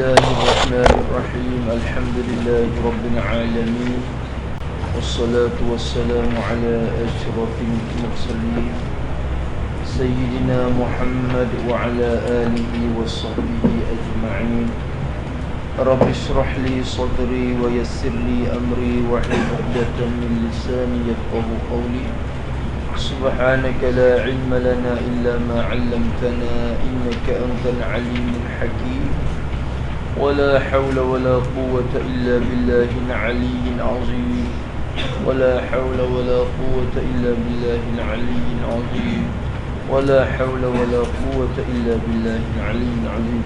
الله الرحمن الرحيم الحمد لله رب العالمين والصلاة والسلام على أشرف المرسلين سيدنا محمد وعلى آله وصحبه أجمعين رب اشرح لي صدري ويسر لي أمري واحلل عقدة من لساني يفقهوا قولي سبحانك لا علم لنا إلا ما علمتنا إنك أنت العليم الحكيم ولا حول ولا قوة إلا بالله العلي العظيم ولا حول ولا قوة إلا بالله العلي العظيم ولا حول ولا قوة إلا بالله العلي العظيم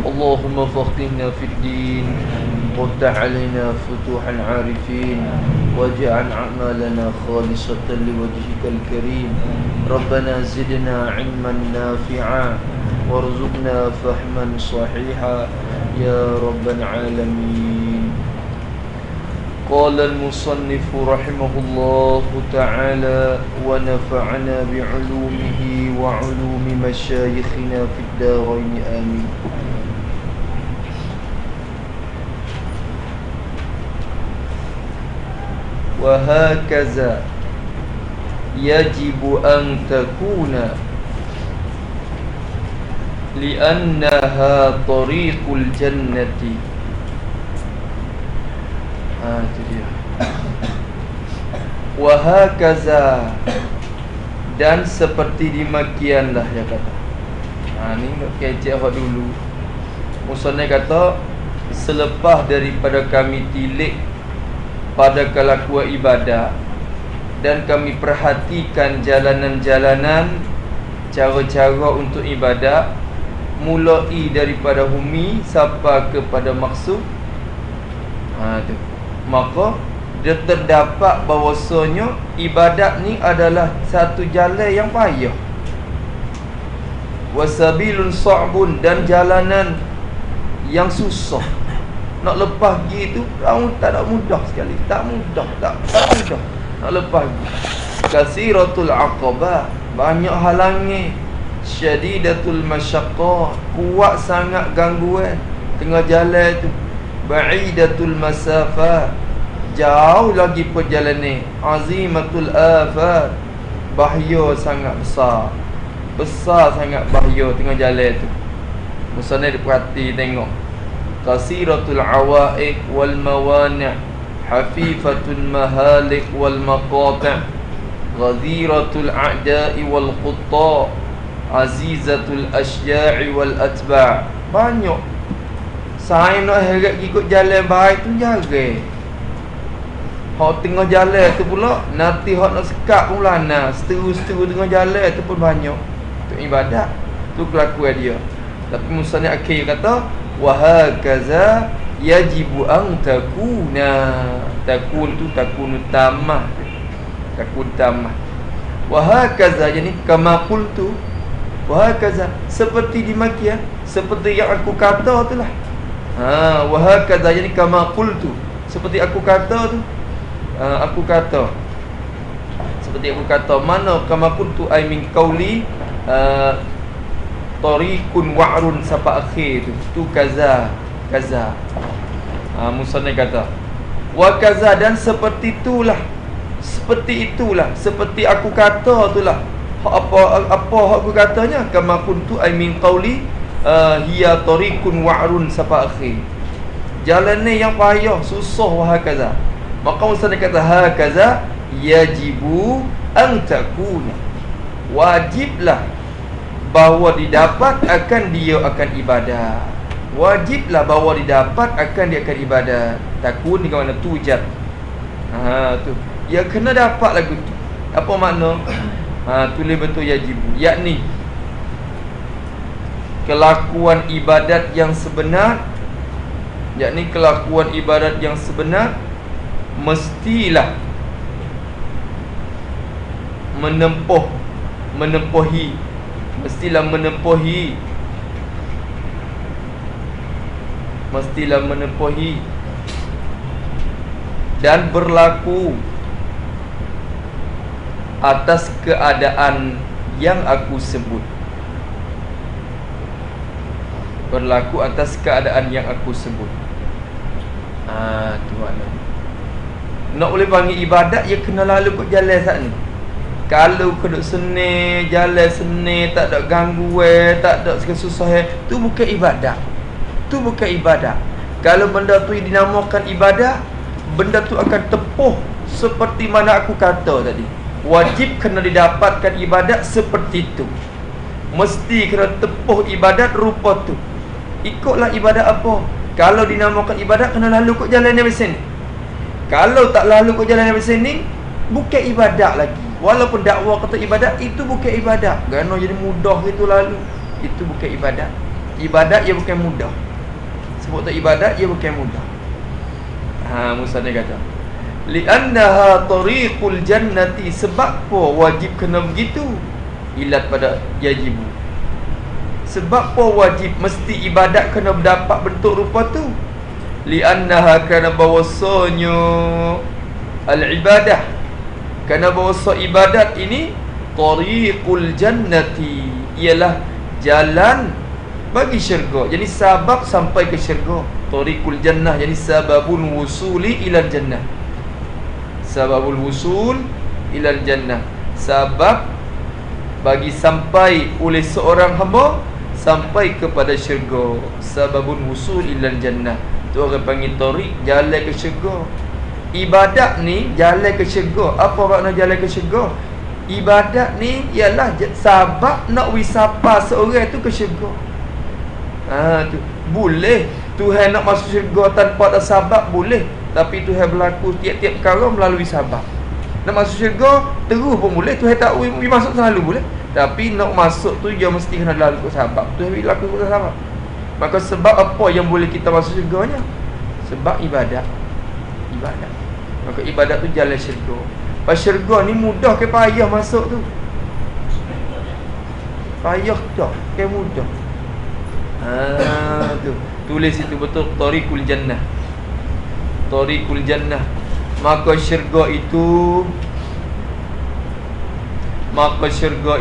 اللهم فقهنا في الدين وافتح علينا فتوح العارفين واجعل أعمالنا خالصة لوجهك الكريم ربنا زدنا علما نافعا وارزقنا فهما صحيحا يا رب العالمين. قال المصنف رحمه الله تعالى ونفعنا بعلومه وعلوم مشايخنا في الدارين آمين. وهكذا يجب أن تكون لأنها طريق الجنة. Itu dia. Wahakaza, dan seperti demikianlah dia kata. Ni kecek awak dulu. Musannif kata selepas daripada kami tilik pada kelakuan ibadah dan kami perhatikan jalanan-jalanan cara-cara untuk ibadah mulai daripada humi sampai kepada maksud. Tu. Maka dia terdapat bahawasanya ibadat ni adalah satu jalan yang payah. Wasabilun sa'bun, dan jalanan yang susah. Nak lepas pergi tu tak ada mudah sekali. Tak mudah. Nak lepas pergi. Kasiratul aqabah, banyak halangi. Syadidatul masyaqqah, kuat sangat gangguan tengah jalan tu. Ba'idatul masafah, jauh lagi perjalanan. Azimatul afat, bahaya sangat besar. Besar sangat bahaya tengah jalan tu. Musannif perhati tengok. Qasiratul awaiq wal mawani', hafifatul mahalik wal maqati', ghadiratul a'da'i wal qutta', azizatul asya'i wal atba'. Banyak. Saya nak harap ikut jalan baik tu jaga. Hak tengah jalan tu pula nanti hak nak sekat pun lana. Seteru-seteru tengah jalan tu pun banyak. Tu ibadat. Tu kelakuan dia. Tapi musannif akhir kata wa hakaza yajibu an takuna. Takun tu takun tamah. Takun tamah. Wa hakaza, yani kama qultu. Wa hakaza, seperti demikian, seperti yang aku kata itulah. Wa hakaza, yani kama qultu, seperti aku kata tu. Aku kata, seperti aku kata. Mana kama qultu ai min qauli tariqun wa'run sampai akhir tu kaza. Musannif kata wa kaza, dan seperti itulah, seperti aku kata itulah. Apa aku katanya? Kama kuntu ai min qauli hiya tariqun wa'run sampai akhir. Jalan ni yang payah, susah, wa hakaza. Maka musannif kata hakaza yajibu an takuna, wajiblah bahawa didapat akan dia akan ibadah. Wajiblah bahawa didapat akan dia akan ibadah. Takun ni mana tujad. Tu. Ya kena dapat lagu tu. Apa makna? Tulis betul yajibu, yakni kelakuan ibadat yang sebenar, yakni kelakuan ibadat yang sebenar mestilah menempuhi dan berlaku atas keadaan yang aku sebut. berlaku atas keadaan yang aku sebut. Tu makna. Nak boleh panggil ibadat, ia kena lalu kot jalan saat ni. Kalau keduk seni, jalan seni, tak ada gangguan, tak ada kesusahan, tu bukan ibadat. Tu bukan ibadat. Kalau benda tu dinamakan ibadat, benda tu akan tepuh seperti mana aku kata tadi. Wajib kena didapatkan ibadat seperti itu. Mesti kena tepuh ibadat rupa tu. Ikutlah ibadat apa. Kalau dinamakan ibadat, kena lalu kot jalan yang macam ni. Kalau tak lalu kot jalan yang macam ni, bukan ibadat lagi. Walaupun dakwa kata ibadat, itu bukan ibadat. Kerana jadi mudah gitu lalu, itu bukan ibadat. Ibadat ia bukan mudah. Sebab tak ibadat ia bukan mudah. Musa ni kata, li'annaha tariqul jannati, sebab apa wajib kena begitu? Ilat pada yajibu. Sebab apa wajib mesti ibadat kena berdapat bentuk rupa tu? Li'annaha, kerana bahawasanya al-ibadah, kerana bahawasa ibadat ini tariqul jannati, ialah jalan bagi syurga. Jadi sebab sampai ke syurga. Tariqul jannah, jadi sababul wusuli ilal jannah. Sababul wusul ilal jannah, sebab bagi sampai oleh seorang hamba sampai kepada syurga. Sababul wusul ilal jannah, tu orang panggil tariq, jalan ke syurga. Ibadat ni jalan ke syurga. Apa makna jalan ke syurga? Ibadat ni ialah sebab nak wisapa seorang tu ke syurga. Tu boleh Tuhan nak masuk syurga tanpa ada sebab, boleh. Tapi Tuhan berlaku tiap-tiap perkara melalui sebab. Nak masuk syurga terus pun boleh. Tuhan tak masuk selalu boleh. Tapi nak masuk tu dia mesti kena lalu ke sebab. Tuhan berlaku ke sebab. Maka sebab apa yang boleh kita masuk syurganya? Sebab ibadat. Ibadat. Maka ibadat tu jalan syurga. Pas syurga ni mudah ke payah masuk tu? Payah tak ke mudah? Tu tulis itu betul, tariqul jannah. Tariqul jannah. Maka syurga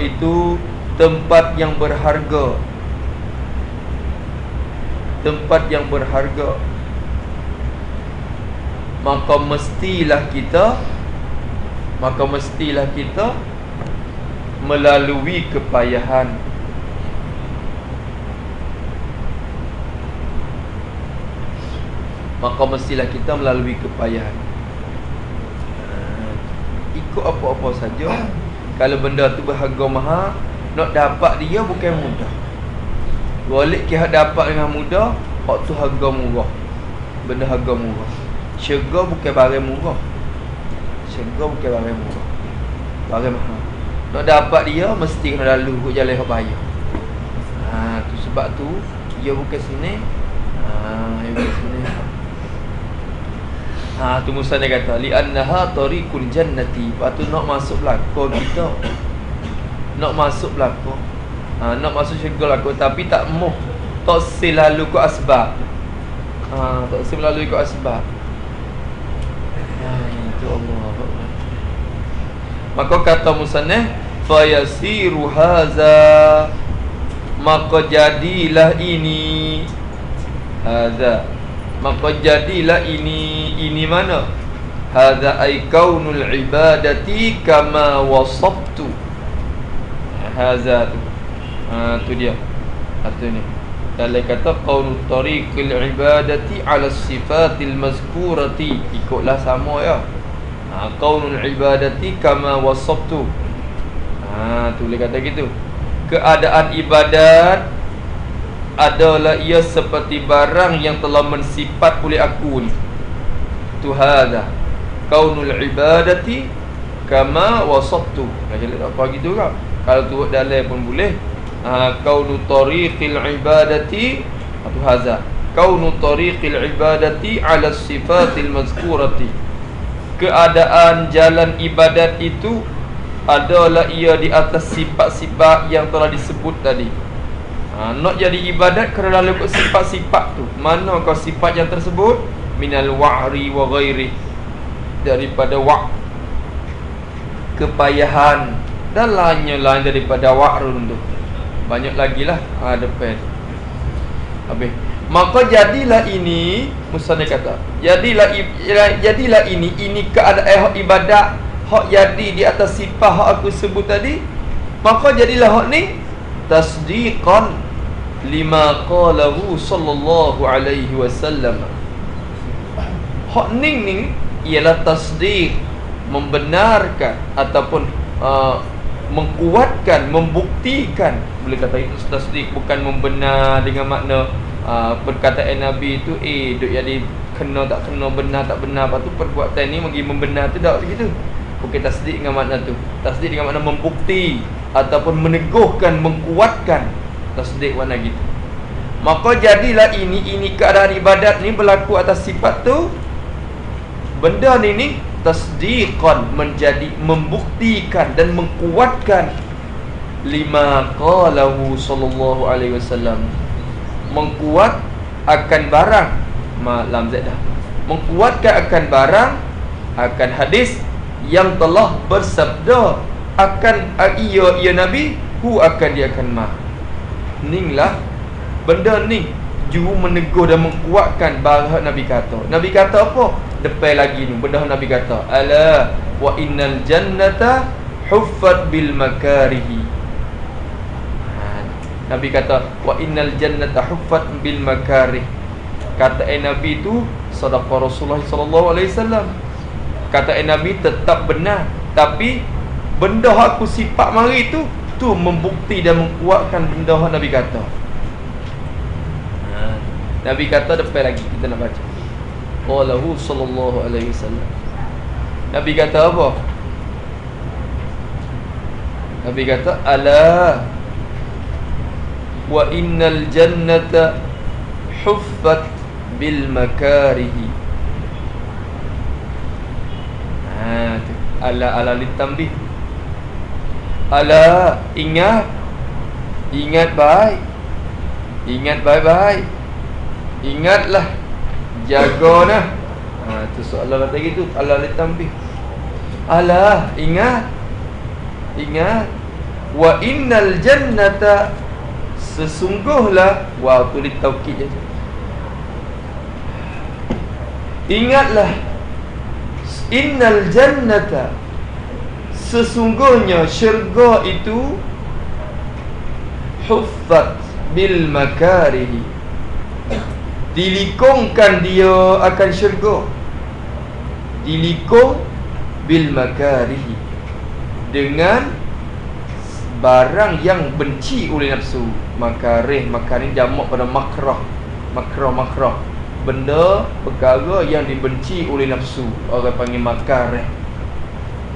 itu tempat yang berharga. Tempat yang berharga. Maka mestilah kita melalui kepayahan. Maka mestilah kita melalui kepayahan. Ikut apa-apa saja. Kalau benda tu berharga mahal, nak dapat dia bukan mudah. Boleh kita dapat dengan mudah, hak tu harga murah. Benda harga murah. Syurga bukan barang murah. Syurga bukan barang murah, barang mahal. Nak dapat dia mesti kena lalu kot jalan hak payah. Tu sebab tu dia bukan sini. Dia bukan sini. Tu Musa ni kata li'annaha tariqul jannati. Lepas tu nak masuk belakang kita. Nak masuk belakang. Nak masuk syurga belakang. Tapi tak moh, tak selalu ke asbab. Tak selalu ke asbab. Itu Allah. Maka kata Musa ni, fayasiru haza, maka jadilah ini. Haza, maka jadilah ini mana? Hadza ay kaunul ibadati kama wasaftu. Hadza tu dia. Artinya dalam kata kaunut tariqil ibadati ala sifatil mazkurati, ikutlah sama ya. Kaunul ibadati kama wasaftu. Tu boleh kata gitu. Keadaan ibadat adalah ia seperti barang yang telah mensifat oleh aku ni. Tu hadza kaunul ibadati kama wasaftu. Jadi apa gitu kan? Kalau tu dalam pun boleh. Kaunu tariqil ibadati, tu hadza kaunu tariqil ibadati ala sifatil mazkurati. Keadaan jalan ibadat itu adalah ia di atas sifat-sifat yang telah disebut tadi. Nak jadi ibadat kena lalu ke sifat-sifat tu. Mana kau sifat yang tersebut? Minal wa'ri wa ghairi, daripada kepayahan, dan lain daripada wa'run tu. Banyak lagi lah depan. Habis. Maka jadilah ini, musannif kata, jadilah ini keadaan hak ibadat hak jadi di atas sifat hak aku sebut tadi. Maka jadilah hak ni tasdiqan lima qalahu sallallahu alaihi wasallam. Hak ni ialah tasdiq, membenarkan ataupun mengkuatkan, membuktikan. Boleh kata itu tasdiq, bukan membenar dengan makna perkataan Nabi itu duk jadi kena tak kena, benar tak benar, lepas tu perbuatan ni bagi membenar tu tak begitu. Bukan tasdiq dengan makna tu. Tasdiq dengan makna membukti ataupun meneguhkan, mengkuatkan. Tasdiq makna gitu. Maka jadilah ini keadaan ibadat ni berlaku atas sifat tu. Benda ni tasdiqan, menjadi membuktikan dan mengkuatkan lima qalahu sallallahu alaihi wasallam. Mengkuat akan barang lam zadah, mengkuatkan akan barang, akan hadis yang telah bersabda akan ia Nabi hu akan dia akan ma. Ninglah benda ni juru meneguh dan mengkuatkan barang Nabi kata. Nabi kata apa? Depan lagi ni benda Nabi kata, ala wa innal jannata huffat bil makarihi. Nabi kata wa innal jannata huffat bil makarih. Kata Nabi tu sadaqa Rasulullah sallallahu alaihi wasallam. Kata Nabi tetap benar, tapi benda aku sifat mari tu membukti dan mengkuatkan benda Nabi kata. Nabi kata depan lagi kita nak baca. Qalahu sallallahu alaihi wasallam. Nabi kata apa? Nabi kata ala wa innal jannata huffat bil makarihi. Ala litambih. Ala, ingat baik. Ingat baik-baik. Ingatlah, jaga nah. Tu soalan kata gitu. Ala litambih. Ala, ingat. Wa innal jannata, sesungguhlah, tu ditaukid je. Ingatlah, innal jannata, sesungguhnya syurga itu huffat bil makarihi, dilikungkan dia akan syurga, dilikung bil makarihi, dengan barang yang benci oleh nafsu. Makarih jamak pada makrah. Benda, perkara yang dibenci oleh nafsu, orang panggil makarih.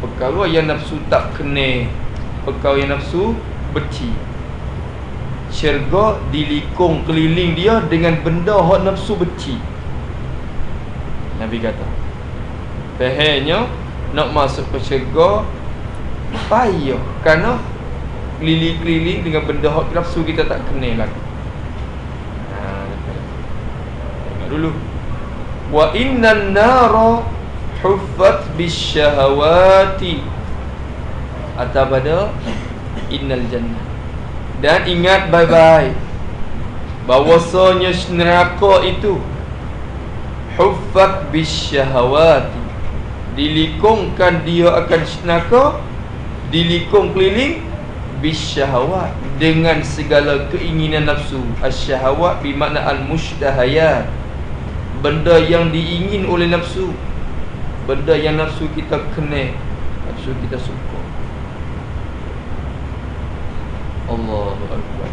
Perkara yang nafsu tak kena, perkara yang nafsu benci. Syurga dilikung keliling dia dengan benda hak nafsu benci. Nabi kata, fahamnya nak masuk ke syurga payah, kerana keliling-keliling dengan benda hak nafsu kita tak kena lagi. Dulu wa innan nara huffat bisyahawati, atau pada innal jannah. Dan ingat baik-baik bahwasanya neraka itu huffat bisyahawati, dilikungkan dia akan neraka, dilikung keliling bisyahawat, dengan segala keinginan nafsu. Asyahawat bermakna al-mushtahayat, benda yang diingin oleh nafsu, benda yang nafsu kita kena, nafsu kita suka. Allahu Akbar.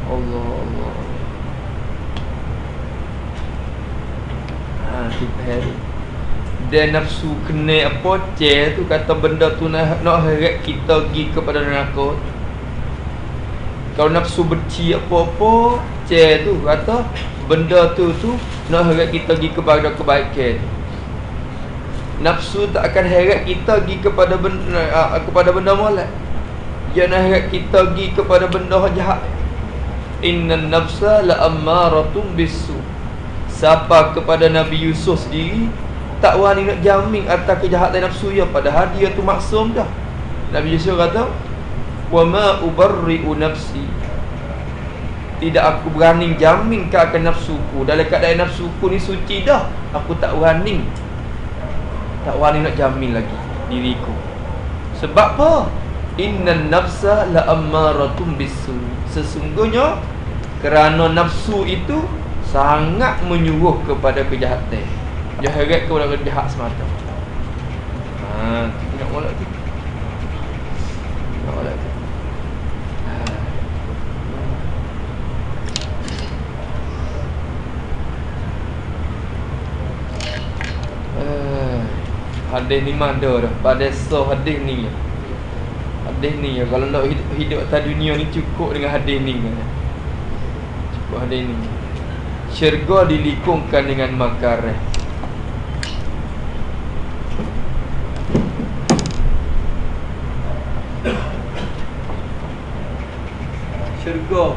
Allah. Dan nafsu kena apa, tu kata benda tu nak heret kita pergi kepada neraka. Kalau nafsu benci apa-apa, tu kata benda tu nak heret kita pergi kepada kebaikan. Nafsu tak akan heret kita pergi kepada benda molek. Dia nak heret kita pergi kepada benda jahat. Innan nafsa la ammaratun bisu. Siapa kepada Nabi Yusuf sendiri, tak wani nak jamin atas kejahatan nafsu ya, padahal dia tu maksum dah. Nabi Yusuf kata, wa ma ubarri'u nafsi, tidak aku berani jamin ke akan nafsuku. Dalam keadaan nafsuku ni suci dah, aku tak berani nak jamin lagi diriku. Sebab apa? Innan nafsa la ammaratum bisu, sesungguhnya kerana nafsu itu sangat menyuruh kepada kejahatan. Dia heret kau nak jahat semata. Tengok molek tu. Tengok molek tu. Hadis ni mana dah? Pada so hadis ni. Hadis ni kalau nak hidup atas dunia ni cukup dengan hadis ni. Cukup hadis ni. Syurga dilikungkan dengan makarah. Syurga,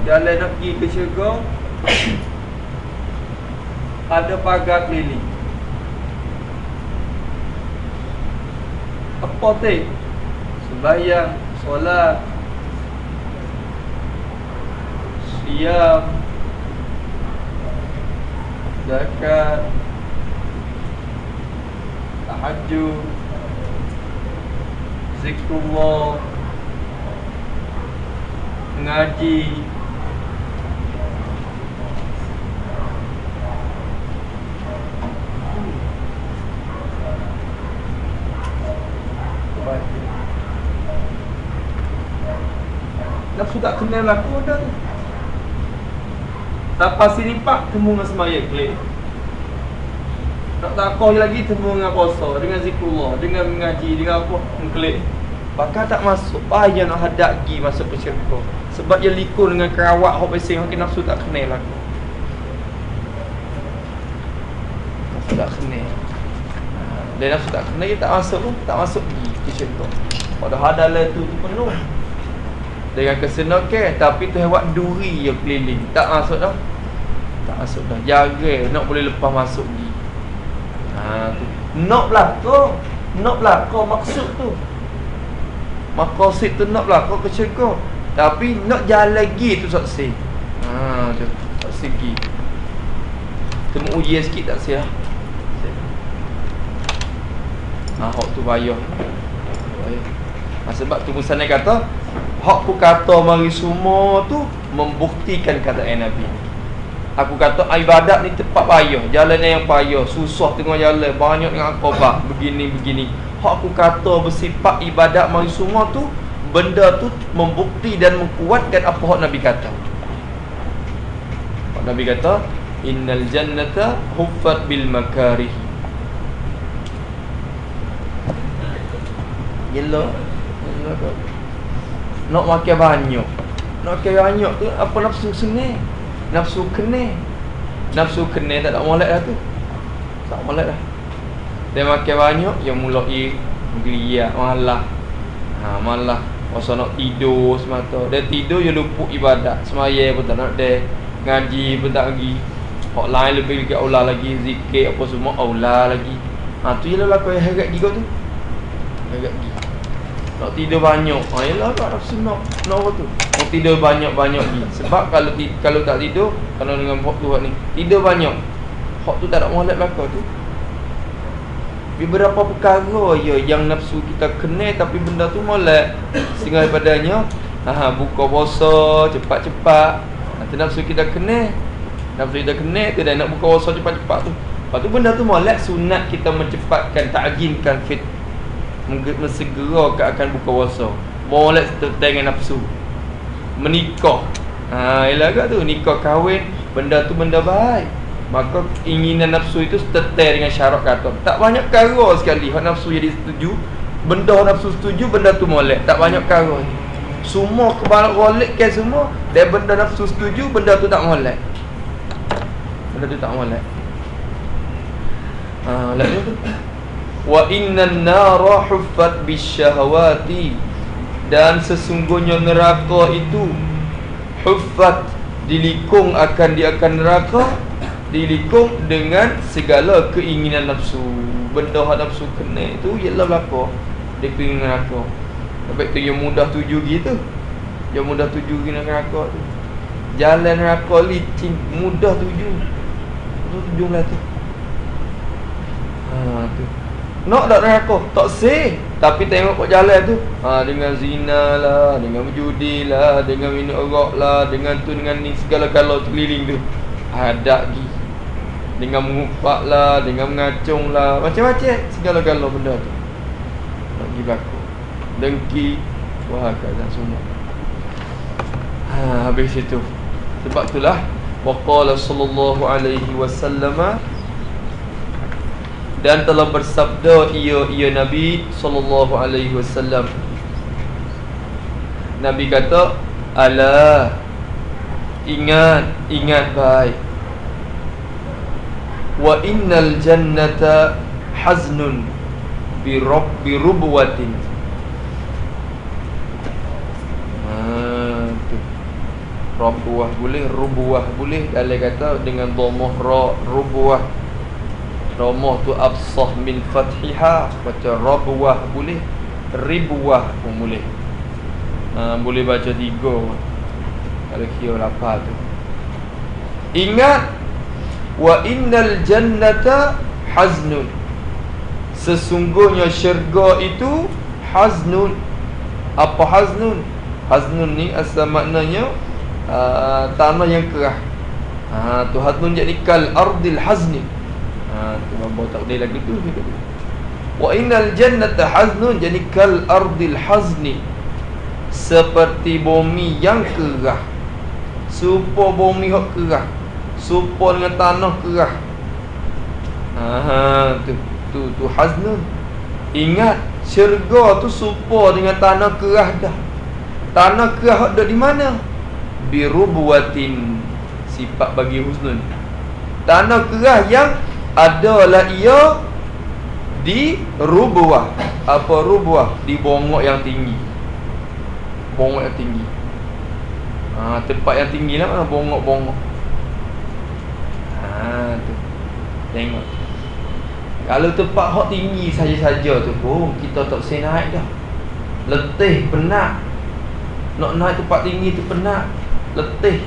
jalan nak pergi ke syurga, ada pagar keliling. Apa tu? Sembahyang, solat, siam, zakat, tahajud, zikrullah, ngaji, nafsu tak kenal aku dah. Sampai sini pak temu dengan sembahyang klik. Tak takut lagi temu dengan puasa, dengan zikrullah, dengan mengaji, dengan apa klik. Bakal tak masuk, payah nak hadap pergi masuk ke syurga. Sebab dia likun dengan kerawak hok pesing hok nafsu tak kenal aku. Nafsu tak kenal. Dan nafsu tak kenal dia tak masuk pun, tak masuk pergi ke syurga. Padahal dalam tu penuh dengan kesenakan, tapi tu hewan duri yang keliling. Tak masuk dah. Tak masuk dah. Jarang nak boleh lepas masuk ni. Tu. Nak belakang. Nak belakang maksud tu. Maqasid tu nak belakang ke syurga. Tapi nak jalan lagi tu saksi. Tu. Saksi lagi. Temu ujian sikit tak siap. Hak tu payah. Sebab tu Musanai kata, hak ku kata mari semua tu membuktikan kataan Nabi. Aku kata ibadat ni tepat payah, jalan yang payah, susah tengah jalan, banyak dengan akobah, begini-begini. Hak aku kata bersifat ibadat mari semua tu, benda tu membukti dan menguatkan apa hak Nabi kata. Hak Nabi kata, innal jannata huffat bil makarih. Gila. Nak makan banyak. Nak makan banyak tu apa nafsu senang. Nafsu kena. Nafsu kena tak ada molek dah tu. Tak molek dah. Dia makan banyak yang mulai geliat malah. Malah masa nak tidur semata. Dia tidur dia luput ibadat. Semaya pun tak nak dia. Ngaji pun tak lagi. Hak lain lebih dekat aula lagi, zikir apa semua aula lagi. Tu ialah laku yang herat giga tu. Herat giga. Nak tidur banyak. Yalah tak nafsu nak apa tu. Nak tidur banyak-banyak ni. Sebab kalau tak tidur, kalau dengan hak tu hak ni, tidur banyak. Hak tu tak ada molek belaka tu. Beberapa perkara ya yang nafsu kita kena tapi benda tu molek. Sehingga padanya buka puasa cepat-cepat. Nanti nafsu kita kena. Nafsu kita kena tu dah nak buka puasa cepat-cepat tu. Lepas tu benda tu molek, sunat kita mencepatkan, ta'jinkan fit, mensegera akan buka puasa. Molek dengan nafsu. Menikah. Ialah agak tu nikah kahwin, benda tu benda baik. Maka keinginan nafsu itu seteter dengan syarat kata. Tak banyak perkara sekali hak nafsu jadi setuju. Benda nafsu setuju, benda tu molek. Tak banyak perkara. Semua kebalikkan semua. Dan benda nafsu setuju, benda tu tak molek. Benda tu tak molek. Lalu tu. Wa innan nara huffat bisyahawati, dan sesungguhnya neraka itu huffat dilikung akan neraka dilikung dengan segala keinginan nafsu. Benda hak nafsu kena itu ialah berlaku dia keinginan neraka. Sebab tu yang mudah tuju gitu. Yang mudah tuju kena neraka tu. Jalan neraka licin, mudah tuju. Tuju lah tu. Tu. Nak tak neraka? Tak seh. Tapi tengok kat jalan tu, dengan zina lah, dengan berjudi lah, dengan minum arak lah, dengan tu dengan ni, segala-gala keliling tu. Ada lagi. Dengan mengumpat lah, dengan mengacung lah, macam-macam segala-gala benda tu. Nak pergi berlaku. Dengki, wah keadaan semua. Habis itu. Sebab itulah waqala sallallahu alaihi wasallam, dan telah bersabda ia Nabi sallallahu alaihi wasallam. Nabi kata, ala, ingat baik, wa innal jannata haznun bi rubwatin. Rubwah boleh, rubuah boleh. Dalam kata dengan dhammah ra, rubuah. Dhammah tu absah min fathiha, baca rubwah boleh, ribuah pun boleh. Boleh baca 3 kalau kira lapar tu. Ingat, wa innal jannata haznun, sesungguhnya syurga itu haznun. Apa haznun? Haznun ni asal maknanya tanah yang kerah. Tu haznun jadi kal ardil hazni. Tu bawa takdir lagi tu. Wa innal jannata haznun, jadi kal ardil hazni, seperti bumi yang kerah. Serupa bumi hok kerah, serupa dengan tanah kerah. Tu haznun. Ingat, syurga tu serupa dengan tanah kerah dah. Tanah kerah ada di mana? Birubwatin, sifat bagi husnun. Tanah kerah yang adalah ia di rubwah. Apa rubwah? Di bongok yang tinggi. Bongok yang tinggi. Tempat yang tinggi lah, mana bongok-bongok. Tu. Tengok. Kalau tempat hak tinggi saja-saja tu pun kita tak boleh naik dah. Letih, penat. Nak naik tempat tinggi tu penat, letih,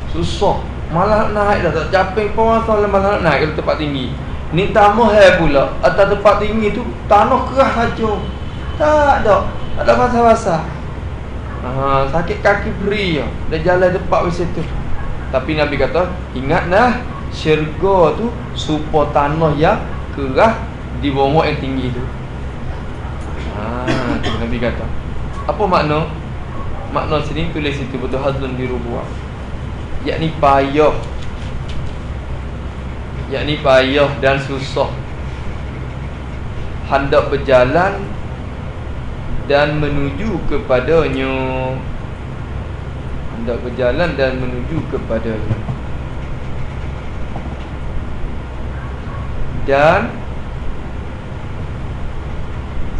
susah. Malah nak naik dah tak capek pun, malah nak naik ke tempat tinggi. Ni tambah pula, atas tempat tinggi tu tanah kerah saja. Tak ada basah-basah. Sakit kaki beri je. Dah jalan tempat macam tu. Tapi Nabi kata, ingatlah, syurga tu serupa tanah yang kerah di bongok yang tinggi tu. Tu Nabi kata. Apa makna? Makna sini tulis situ betul, haznun bi rubwah. Yakni payah. Yakni payah dan susah. Hendak berjalan dan menuju kepadanya. Hendak berjalan dan menuju kepadanya. Dan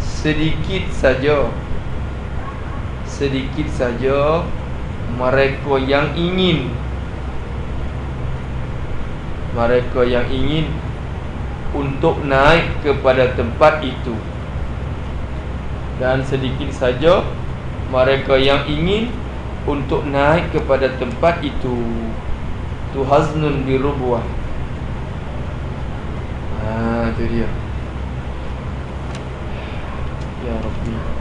sedikit saja mereka yang ingin untuk naik kepada tempat itu. Dan sedikit saja mereka yang ingin untuk naik kepada tempat itu. Tu haznun bi rubwah. Itu dia. Ya Rabbi.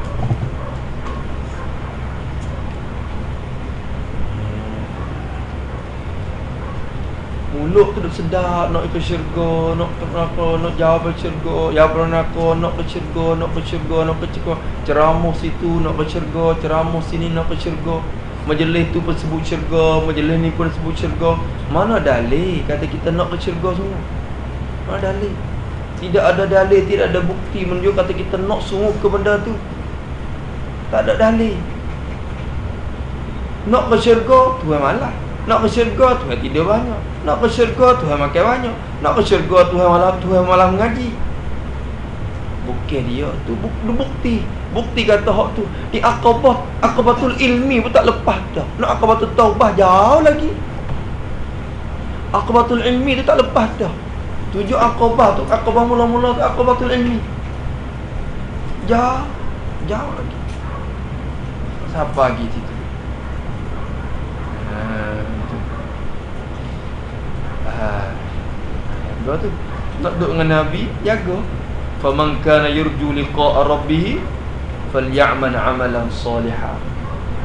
Mulut tu dah sedap, nak ke syurga, nak ke neraka, nak jawab ke syurga, jawab ke neraka, nak ke syurga, nak ke syurga, nak ke syurga. Ceramah situ nak ke syurga, ceramah sini nak ke syurga. Majlis tu pun sebut syurga, majlis ni pun sebut syurga. Mana dalil kata kita nak ke syurga semua? Mana dalil? Tidak ada dalil, tidak ada bukti menunjuk kata kita nak sungguh ke benda tu. Tak ada dalil. Nak ke syurga, Tuhan malah. Nak ke syurga, Tuhan tidur banyak. Nak ke syurga, Tuhan makan banyak. Nak ke syurga, Tuhan malam mengaji. Bukan dia tu, bukti. Bukti kata hak tu di akabatul ilmi pun tak lepas dah. Nak akabatul taubah jauh lagi. Aqabatul ilmi tu tak lepas dah. Tujuh aqabah tu, aqabah mula-mula tu aqabatul ilmi. Jauh lagi. Siapa lagi situ? Dua tu. Nak duduk dengan Nabi, jaga. Faman kana yurju liqa'a rabbih falyamal 'amalan salihan.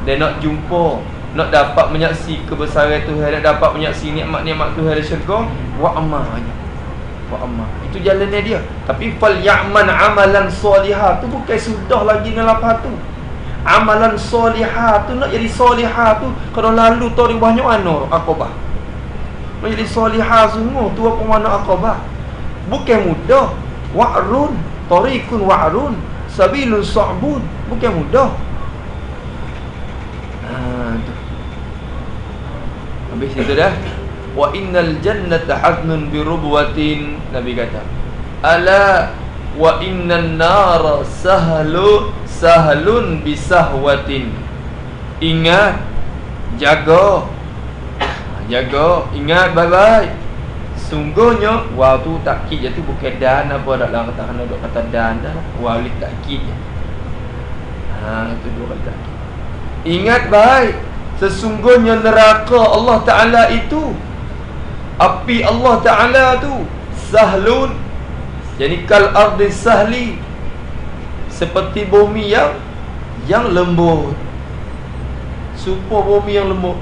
Dia nak jumpa, nak dapat menyaksi kebesaran Tuhan, nak dapat menyaksi nikmat-nikmat Tuhan di syurga, wa amal aja. Wa amal. Itu jalannya dia. Tapi falyamal 'amalan salihan tu bukan sudah lagi dengan lapar tu. Amalan solihah tu, nak jadi solihah tu, kalau lalu tahu banyak mana Aqabah. Nak jadi solihah sungguh tu apa mana Aqabah. Bukan mudah. Wa'run, tariqun wa'run, sabilun sa'bun. Bukan mudah. Tu. Habis itu dah. Wa innal jannata hadnun birubwatin. Nabi kata, ala wa innan nara sahlun bisahwatin. Ingat, jaga, ingat baik-baik. Sungguhnya wow tu takkid je tu bukan dan apa dak lah kata kena duk kata dan dah. Wow li takkid je. Tu dua kali takkid. Ingat baik, sesungguhnya neraka Allah Taala itu, api Allah Taala tu sahlun, jadi kal ardi sahli, seperti bumi yang lembut. Supaya bumi yang lembut.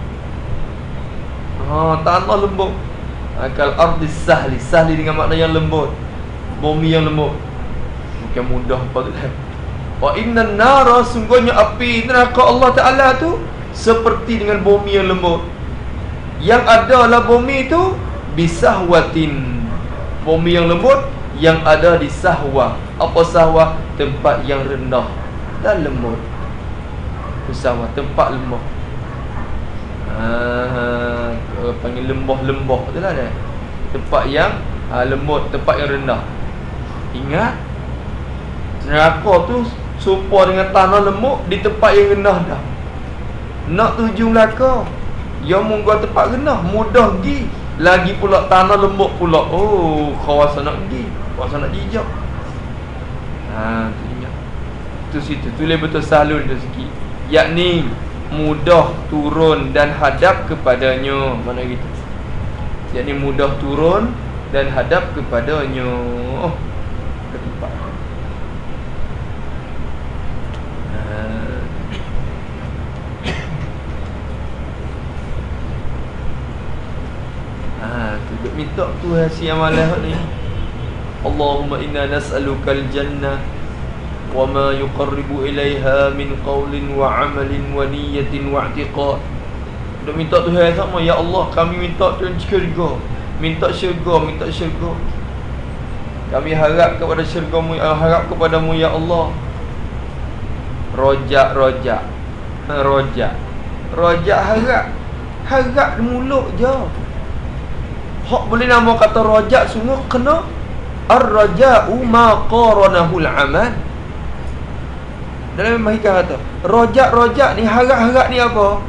Tanah lembut. Kal ardi sahli, sahli dengan makna yang lembut, bumi yang lembut. Bukan mudah apa tu. Wa innan nara, sungguhnya api neraka Allah Taala tu seperti dengan bumi yang lembut. Yang adalah bumi tu bisahwatin, bumi yang lembut yang ada di sahwah. Apa sahwah? Tempat yang rendah dan lembut. Sahwah, tempat lembut. Panggil lembah-lembah tu lah dia. Tempat yang lembut, tempat yang rendah. Ingat, neraka tu serupa dengan tanah lembut di tempat yang rendah dah. Nak tuju neraka, yang munggah tempat rendah, mudah pergi. Lagi pula tanah lembut pula. Kawasan nak pergi, kawasan nak jijak. Tu ingat. Tu situ, tulis betul sahlun tu sikit. Yakni mudah turun dan hadap kepadanya. Mana gitu? Yakni mudah turun dan hadap kepadanya. Ke tempat. Duduk minta Tuhan si amalah ni. Allahumma inna nas'alukal jannah wa ma yuqarribu ilaiha min qawlin wa amalin wa niyatin wa i'tiqad. Duduk minta Tuhan sama, ya Allah, kami minta Tuhan syurga. Minta syurga, minta syurga. Kami harap kepada syurga-Mu, harap kepadamu ya Allah. Rojak harap. Harap mulut je. Hak boleh nama kata rojak sungguh kena ar-raja'u ma qaranahul amal. Dalam mahikah kata rojak ni, harap-harap ni apa?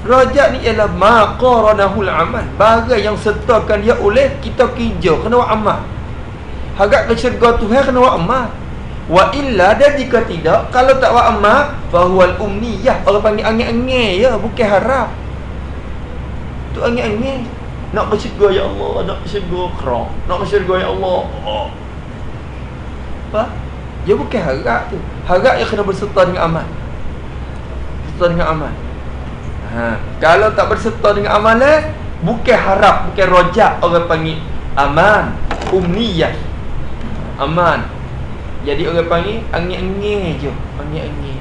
Rojak ni ialah ma qaranahul amal, barang yang sertakan dia oleh kita kerja, kena buat amal. Harap ke syurga Tuhan kena buat amal. Wa illa, dan jika tidak, kalau tak buat amal, fahuwal umniyah, orang panggil angin-angin ya, bukan harap. Tu angin-angin. Nak ke syurga ya Allah, nak ke syurga kerang, nak ke syurga ya Allah. Apa? Dia bukan harap tu. Harap yang kena berserta dengan amal. Berserta dengan amal. Kalau tak berserta dengan amalan, bukan harap, bukan rojak, orang panggil aman, umniyah. Aman. Jadi orang panggil angin-angin je. Angin-angin.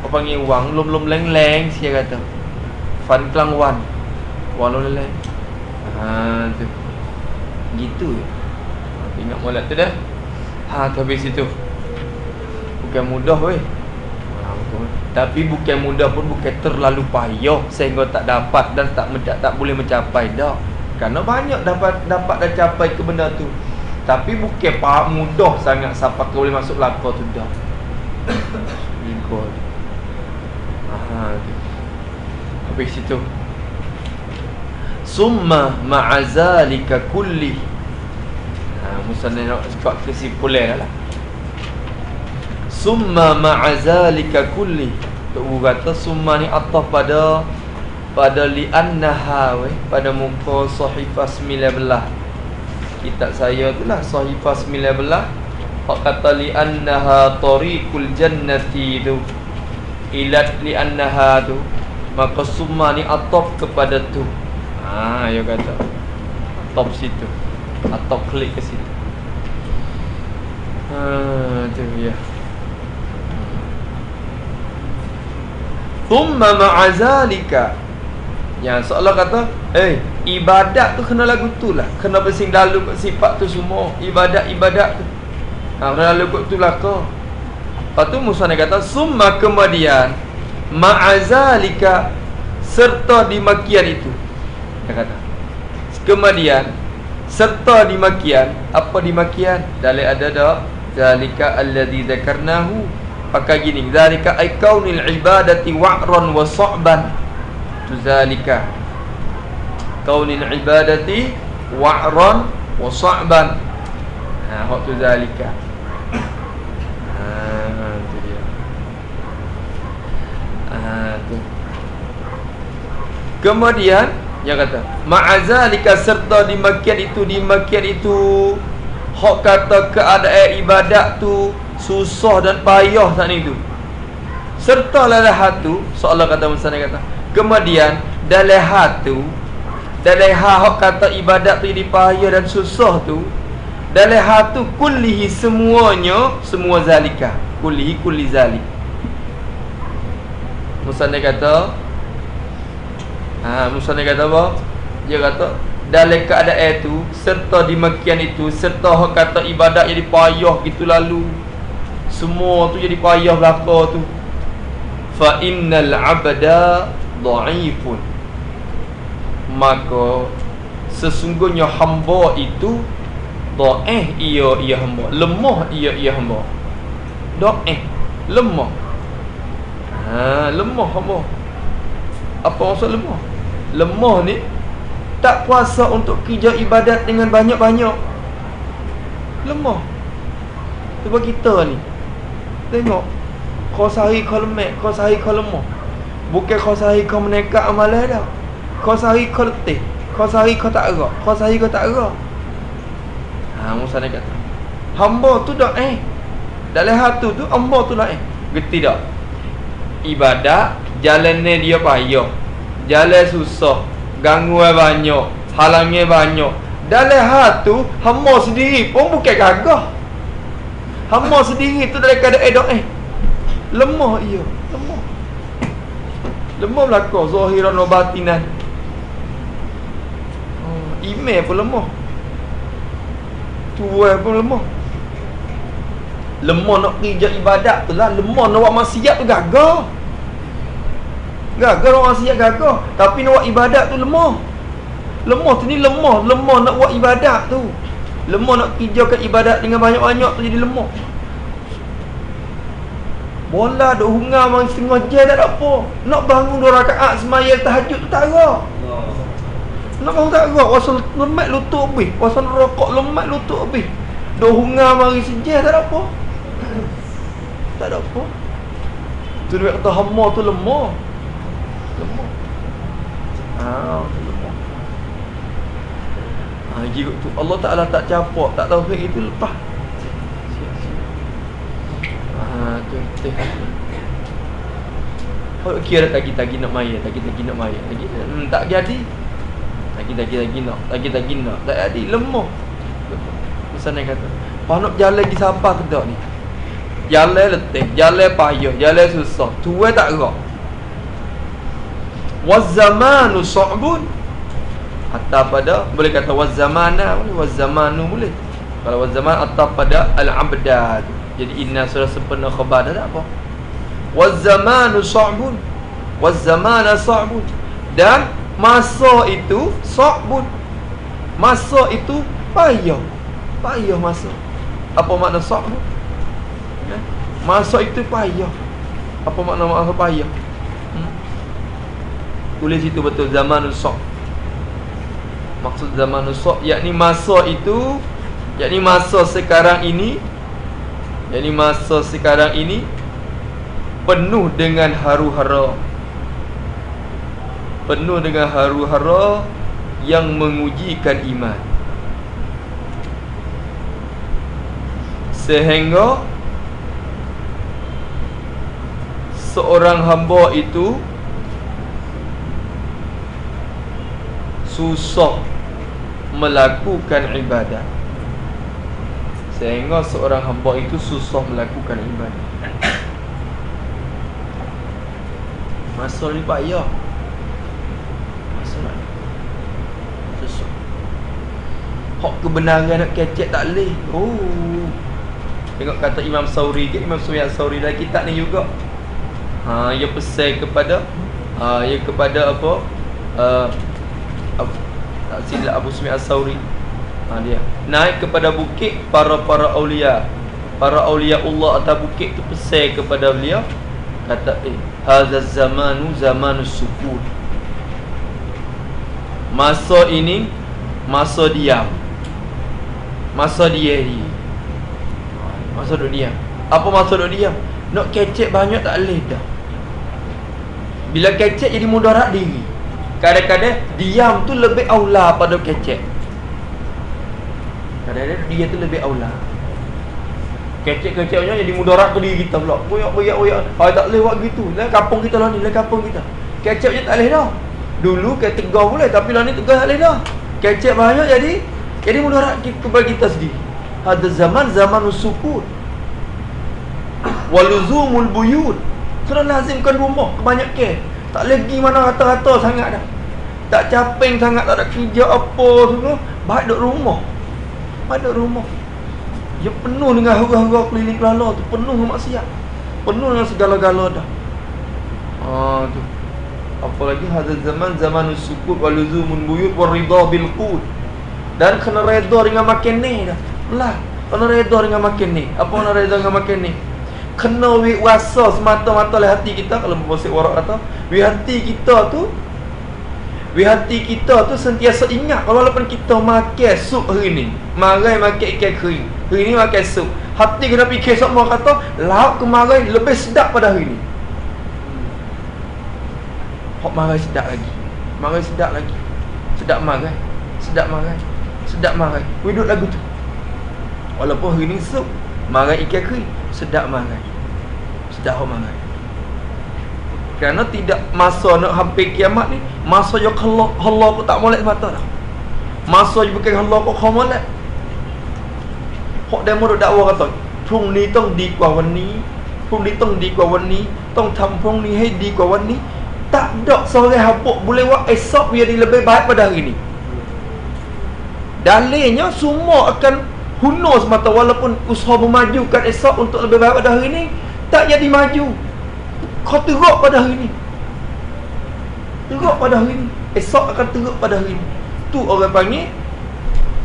Orang panggil wang lom-lom leng-leng, saya kata. Fan kelang wan. Wan leng-leng. Tu. Gitu je. Ingat molek tu dah. Habis itu. Bukan mudah weh. Tapi bukan mudah pun bukan terlalu payah sehingga tak dapat dan tak boleh mencapai dah. Kerana banyak dapat dah capai ke benda tu. Tapi bukan mudah sangat sampai kau boleh masuk lakar tu dah. Habis itu Summa ma'azalika kulli. Musannif nak cakap kesimpulan lah. Summa ma'azalika kulli. Tok kata summa ni ataf pada li'annaha pada muka sahifah 19. Kitab saya tu lah sahifah 19. Hak kata li'annaha tariqul jannati tu. Ilat li'annaha tu. Maka summa ni ataf kepada tu. Ya kata ataf situ. Ataf klik ke situ. Tu ya. Thumma ma'azalika. Yang seolah kata ibadat tu kena lagu tu lah. Kena bersing lalu kat sifat tu semua. Ibadat tu kena lalu kat tu lah kau. Lepas tu Musa kata summa kemudian ma'azalika serta dimakian itu. Dia kata kemudian serta dimakian. Apa dimakian? Dalil ada dak? Zalika alladhi dzakarnahu. Pakai gini, zalika ay kaunil ibadati wa'ran wa sa'ban. Tu zalika kaunil ibadati wa'ran wa sa'ban. Hak tu zalika. Tu dia. Tu. Kemudian dia kata ma'azalika serta dimakian itu hak kata keadaan ibadat tu susah dan payah tak ni tu. Serta dalam hatu seolah kata Musa kata kemudian dalam hatu dalam hak kata ibadat tu jadi payah dan susah tu dalam hatu kullihi semuanya semua zalika kullihi kulli zalik. Musa kata Musa kata apa? Dia kata dalam keadaan itu serta dimakian itu serta hak kata ibadat jadi payah gitu lalu semua tu jadi payah belaka tu. Fa innal abda dha'ifun. Maka sesungguhnya hamba itu dha'if ia hamba, lemah ia hamba. Dha'if, lemah. Lemah hamba. Apa maksud lemah? Lemah ni tak kuasa untuk kerja ibadat dengan banyak-banyak. Lemah. Sebab kita ni tengok kau sehari kau lemah, kau sehari kau lemah. Bukan kau sehari kau menekat amalan dah. Kau sehari kau letih, kau sehari kau tak gerak, kau sehari kau tak gerak. Musa ni kata hamba tu dah dalam hati tu hamba tu dah Gerti tak? Ibadat jalannya dia payah, jalan susah, gangguan banyak, halangnya banyak. Dalam hati tu hamba sendiri pun bukan gagah. Hamba sendiri tu dalam keadaan lemah ia, lemah. Lemah belaka zahiran wa batinan. Iman pun lemah. Tuan pun lemah. Lemah nak kerja ibadat tu lah. Lemah nak buat maksiat tu gagah. Gagah nak buat maksiat gagah. Tapi nak buat ibadat tu lemah. Lemah tu ni lemah. Lemah nak buat ibadat tu. Lemah nak kerjakan ibadat dengan banyak-banyak tu jadi lemah. Bola duk hungar mari setengah jam tak ada apa. Nak bangun 2 rakaat sembahyang tahajud tu tak ada. Nak bangun tak ada. Wasal lemak lutut habis. Wasal rokok lemak lutut habis. Duk hungar mari sejam tak ada apa. Tak ada apa. Tu dia kata hamba tu lemah. Lemah. Lemah. Jika tu Allah Ta'ala tak capak, tak tahu itu lepas. Tu. Oh, kira tagi nak maya, tagi nak maya. Tak jadi. Tagi nak. Tak jadi, lemah. Misalnya kata, "Pak nak jalan lagi siapa ke tak ni?" Jalan letih, jalan payah, jalan susah. Tuai tak gerak. Waz-zamanu sa'bun. Hatta pada boleh kata waz-zamana, boleh waz-zamanu boleh. Kalau waz-zaman hatta pada al-abdad. Jadi inna surah sempurna khabar dah tak apa. Waz-zamanu sa'bun. Waz-zamana sa'bun. Dan masa itu sa'bun. Masa itu payah. Payah masa. Apa makna sa'bun? Masa itu payah. Apa makna masa payah? Tulis itu betul zamanul sa'b. Maksud zaman nusuk yakni masa itu, yakni masa sekarang ini, yakni masa sekarang ini penuh dengan haru-hara, penuh dengan haru-hara yang mengujikan iman, sehingga seorang hamba itu susah melakukan ibadat. Sehingga seorang hamba itu susah melakukan ibadat. Masa ni payah. Masa nak susah. Hak kebenaran nak kecek tak boleh. Oh. Tengok kata Imam Sauri ke, Imam Sufyan Sauri dalam kitab ni juga. Ia pesan kepada ia kepada apa? Tak silap Abu Sufyan Sauri. Dia naik kepada bukit para aulia. Para aulia Allah atas bukit tu pesan kepada beliau, kata hadza zamanu zamanus sukut. Masa ini masa diam. Masa diri. Masa duduk diam. Apa masa duduk diam? Nak kecek banyak tak boleh dah. Bila kecek jadi mudarat diri. Kadang-kadang diam tu lebih aula pada kecek. Kadang-kadang dia tu lebih aula. Kecek-keceknya jadi mudarat ke diri kita pula. Boyak. Tak boleh buat gitu. Lah kampung kita lah ni, lah kampung kita. Keceknya tak boleh dah. Dulu ke tegar boleh, tapi lah ni tegar tak boleh dah. Kecek banyak jadi mudarat kepada kita sendiri. Ada zamanus sukut. Waluzumul buyut. Sudah lazimkan rumah kebanyakan. Tak lagi mana rata-rata sangat dah. Tak caping sangat, tak ada kerja apa semua. Baik duduk rumah. Baik duduk rumah. Dia penuh dengan hura-hura keliling kelala tu, penuh dengan maksiat, penuh dengan segala-gala dah. Tu. Apalagi hadal zamanus sukut waluzumun buyut waridha bil qut. Dan kena redha dengan makan ni dah. Belah. Kena redha dengan makan ni. Apa kena redha dengan makan ni? Kena wasa semata-mata oleh hati kita. Kalau berbahasa warak kata, hati kita tu sentiasa ingat walaupun kita makan sup hari ni, marai makan ikan kering, hari ni makan sup, hati kena fikir semua kata lauk kemarin lebih sedap pada hari ni. Hok marai sedap lagi. Marai sedap lagi. Sedap marai. Sedap marai. Sedap marai. Hidup lagu tu. Walaupun hari ni sup, marai ikan kering, sedap marai. Sedap hok marai. Kerana tidak masa nak hampir kiamat ni, masa je Allah pun tak molek mata dah. Masa je bukan Allah pun kau molek. Hok demo duk dakwa kata, "Phung ni tong di gwa wan ni, phung ni tong di gwa wan ni, tong tham phung ni hai di gwa wan ni." Tak ada seorang hapuk boleh buat esok biar dia lebih baik pada hari ni. Dalilnya semua akan hunus semata, walaupun usaha memajukan esok untuk lebih baik pada hari ni, tak jadi maju. Kau teruk pada hari ni. Teruk pada hari ni. Esok akan teruk pada hari ni. Tu orang panggil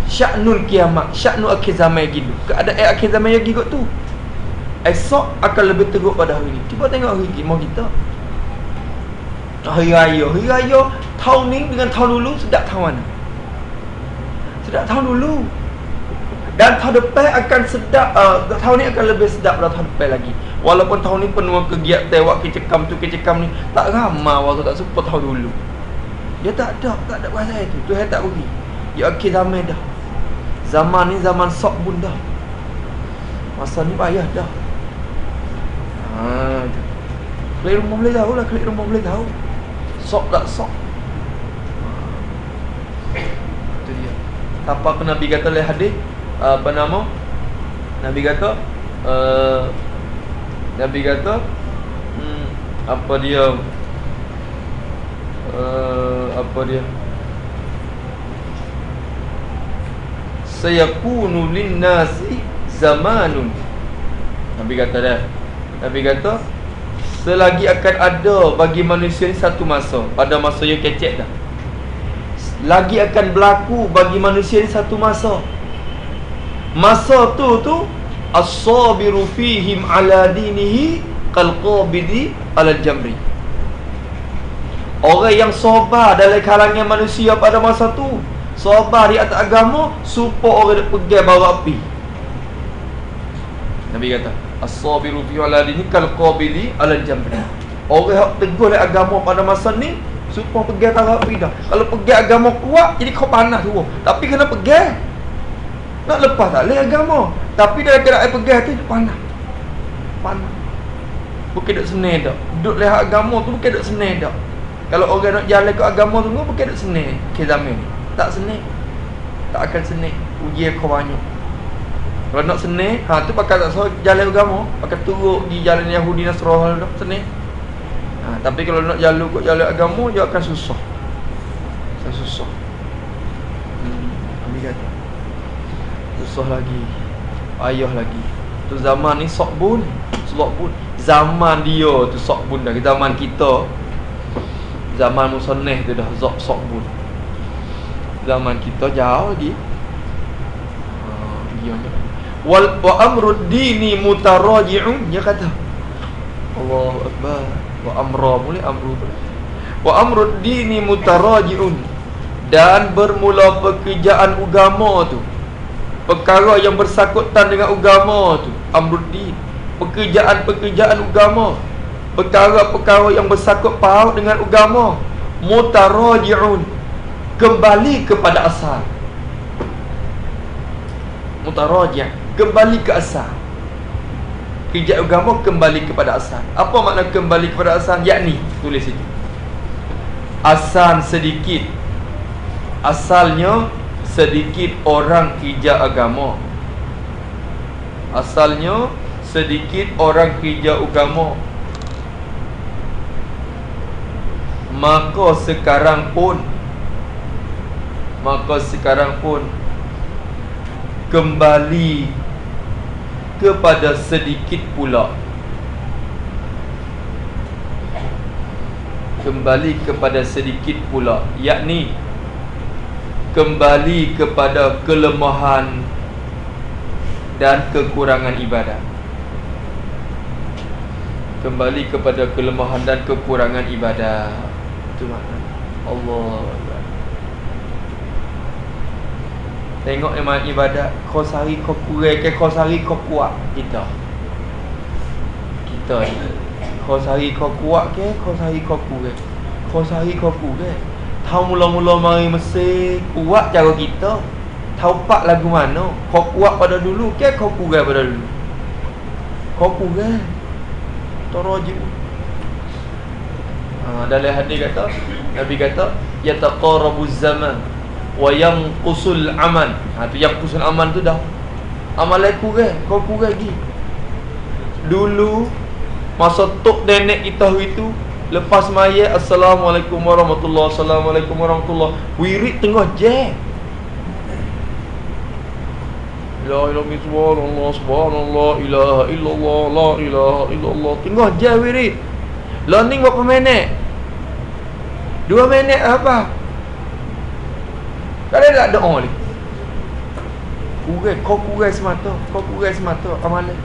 sya'nul kiamat, sya'nul akhir zaman gitu. Keadaan akhir zaman lagi kot tu. Esok akan lebih teruk pada hari ni. Cuba tengok hari kita Hari raya tahun ni dengan tahun dulu sedap tahun mana? Sedap tahun dulu. Dan tahun depan akan sedap, tahun ni akan lebih sedap pada tahun depan lagi. Walaupun tahun ni penuh kegiatan, awak kecekam tu kecekam ni, tak ramai waktu tak serupa tahun dulu. Dia tak ada pasal itu. Tuhan tak beri. Ya akhir zaman dah. Zaman ni zaman sok pun dah. Masa ni payah dah. Klik rumah boleh tahu lah, klik rumah boleh tahu. Sok tak sok. Itu dia. Apa ke Nabi kata oleh hadis, apa nama? Nabi kata apa dia sayakunu linnasi zamanun. Nabi kata selagi akan ada bagi manusia ni satu masa, pada masa yang kecek dah, lagi akan berlaku bagi manusia ni satu masa. Masa tu as-sabiru fihim ala dinihi qalqabidi ala jamri. Orang yang sabar dalam kalangan manusia pada masa tu Sabar di atas agama supaya orang nak pegang bara api. Nabi kata, as-sabiru fi aladini kal qabili ala jambi. Orang yang teguh dalam agama pada masa ni supaya pegang bara api dah. Kalau pegang agama kuat jadi kau panas tu. Tapi kena pegang. Nak lepas tak boleh agama. Tapi dalam keadaan pegang tu panas. Panas. Bukan duk senang dak. Duk lihat agama tu bukan duk senang dak. Kalau orang nak jalan ke agama tu bukan duk senang ke zaman ni. Tak senang. Tak akan senang. Ujian kau banyak. Kalau nak senang, tu pakai tak salah jalan agama, pakai turut di jalan Yahudi Nasrani dah senang. Tapi kalau nak jalan agama dia akan susah. Susah. Ambil kata. Susah lagi. Payah lagi. Tu zaman ni sokbun. Zaman dia tu sokbun dah. Zaman kita zaman musannah tu dah sokbun. Zaman kita jauh lagi. Wa amrud dini mutaraji'un. Dia kata Allahu Akbar. Wa amra boleh amru boleh. Wa amrud dini mutaraji'un. Dan bermula pekerjaan agama tu, perkara yang bersangkutan dengan agama tu, amrud din, pekerjaan agama, perkara-perkara yang bersangkut paut dengan agama, mutaraji'un, kembali kepada asal. Mutaraji', kembali ke asal. Kerja agama kembali kepada asal. Apa makna kembali kepada asal? Yakni, tulis itu, asal sedikit. Asalnya sedikit orang kerja agama. Asalnya sedikit orang kerja agama. Maka sekarang pun kembali kepada sedikit pula. Kembali kepada sedikit pula, yakni kembali kepada kelemahan dan kekurangan ibadah. Kembali kepada kelemahan dan kekurangan ibadah. Itu makna Allah. Tengok memang ibadat. Kau sehari kau kurang ke kau sehari kau kuat. Kita ni, kau sehari kau kuat ke kau sehari kau kurang. Kau sehari kau kurang. Tahu mula-mula mari Mesir kuat cara kita. Tahu pak lagu mana. Kau kuat pada dulu ke kau kurang pada dulu. Kau kurang. Taraji. Dalam hadis kata, Nabi kata, yataqarabuz zaman wa yanqusul aman. Tu yanqusul aman tu dah amalan kurang, kau kurang lagi. Dulu masa tok nenek kita itu lepas mayat, assalamualaikum warahmatullahi, assalamualaikum warahmatullahi, wirid tengah jam. La ilaha illallah, subhanallah, ilaha illallah, la ilaha illallah, tengah jam wirid. Learning berapa minit? 2 minit apa? Tak ada doa lagi. Kau kurang semata. Amalan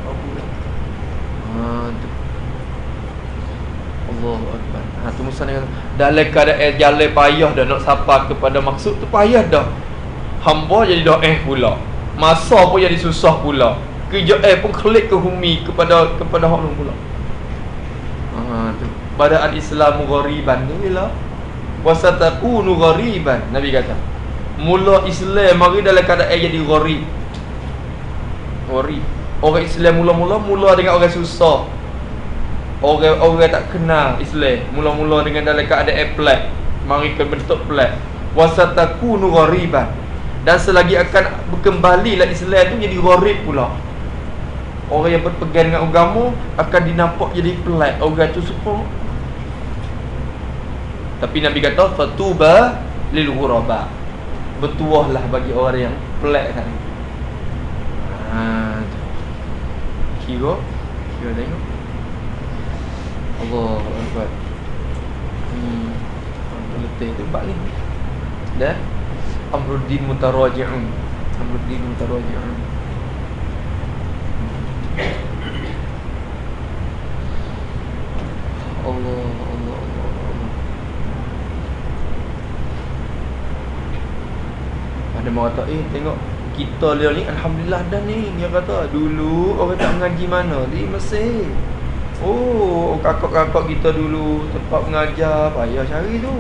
kau kurang. Tu Allahu Akbar. Tu Musa ni kata, dalam keadaan jalan payah dah nak sampai kepada maksud tu, payah dah. Hamba jadi dah pula. Masa pun jadi susah pula. Kerja pun klik ke bumi kepada hak lu pula. Tu bada'al Islamu ghariban tu bila wasatakunu ghariban. Nabi kata mula Islam mari dalam keadaan jadi gharib. Orang Islam mula dengan orang susah. Orang tak kenal Islam mula dengan dalam keadaan pelik, mari ke bentuk pelik. Wasatakunu ghariban, dan selagi akan berkembalilah Islam tu jadi gharib pula. Orang yang berpegang dengan agama akan dinampak jadi pelik. Orang tu semua. Tapi Nabi kata fatuba lil ghuraba, bertuahlah bagi orang yang pelik tadi. Kira tengok Allah Akbar. Letih tu bak ni. Dah Amruddin mutaraji'un. Allah. Dia mau kata, tengok kita dia ni alhamdulillah dah ni. Dia kata dulu orang tak mengaji mana di Mesir. Oh, kakak-kakak kita dulu tempat mengajar payah cari tu.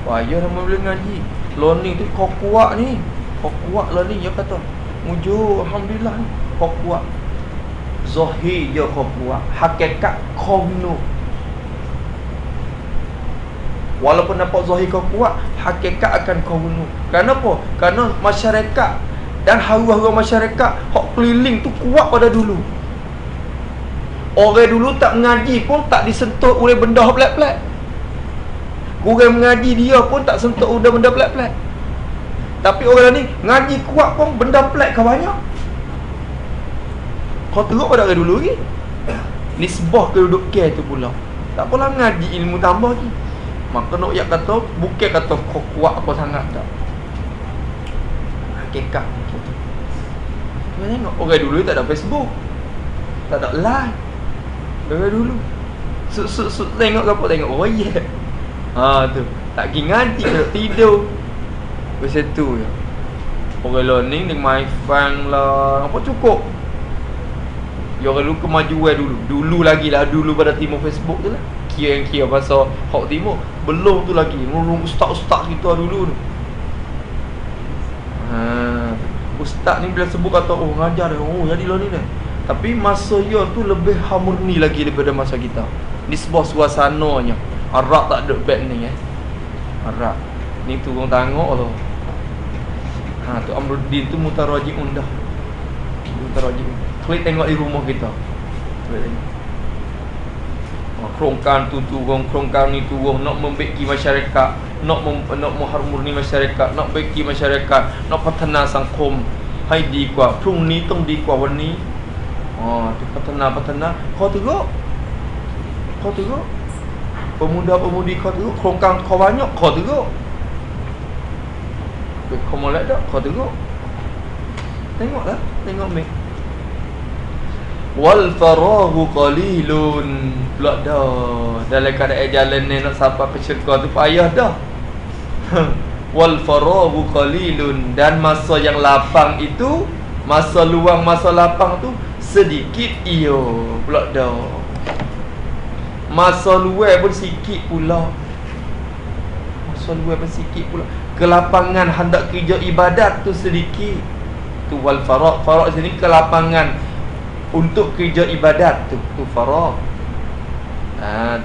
Payah nama boleh ngaji. Learning tu kau kuat ni. Kau kuat lah ni. Dia kata mujur alhamdulillah ni. Kau kuat. Zahir je kau kuat. Hakikat kau no. Walaupun nampak zahir kau kuat, hakikat akan kau bunuh. Kenapa? Kerana masyarakat dan haru-haru masyarakat hak keliling tu kuat pada dulu. Orang dulu tak mengaji pun tak disentuh oleh benda pelik-pelik. Orang mengaji dia pun tak sentuh oleh benda pelik-pelik. Tapi orang ni ngaji kuat pun benda pelik kau banyak. Kau teruk pada orang dulu lagi. Nisbah kedudukan tu pula. Tak apalah mengaji ilmu tambah lagi. Maka nak yak kata bukan kata kau kuat apa sangat tak. Hakikat gitu. Kau tengok orang dulu tak ada Facebook, tak ada live. Orang dulu tengok apa tengok royak. Tu tak pergi ngaji, tak tidur. Macam tu je. Orang learning dengan my fan lah, apa cukup. Ya orang dulu kemajuan dulu lagi lah, dulu pada timur Facebook tu lah. Kira pasal hak timur belum tu lagi. Ustaz-ustaz kita dulu tu. Ustaz ni bila sebut kata ngajar dia, jadilah ni dah. Tapi masa dia tu lebih harmoni lagi daripada masa kita. Nisbah suasananya. Arab tak ada bad ni Arab. Ni tu orang tengok tu. Tu Amruddin tu mutarajiun dah. Mutarajiun. Klik tengok di rumah kita. Klik tengok. Kerongkan tu turun, kerongkan ni turun, nak membaiki masyarakat, nak mengharmoni masyarakat, nak baiki masyarakat, nak patana sangkom. Hai di kuat, prung ni tong di kuat wan ni. Tu patana. Kau tengok. Pemuda-pemudi kau tengok, kerongkan kau banyak, kau tengok. Kau molek tak? Kau tengok. Tengoklah, tengok mik. Wal faraghu qalilun. Pula dah dalam keadaan jalan ni nak sampai ke syurga tu payah dah. Wal faraghu qalilun. Dan masa yang lapang itu, masa luang, masa lapang tu sedikit iyo. Pula dah. Masa luang pun sikit pula. Masa luang pun sikit pula. Kelapangan hendak kerja ibadat tu sedikit. Tu wal faragh. Faragh sini kelapangan untuk kerja ibadat tu faragh.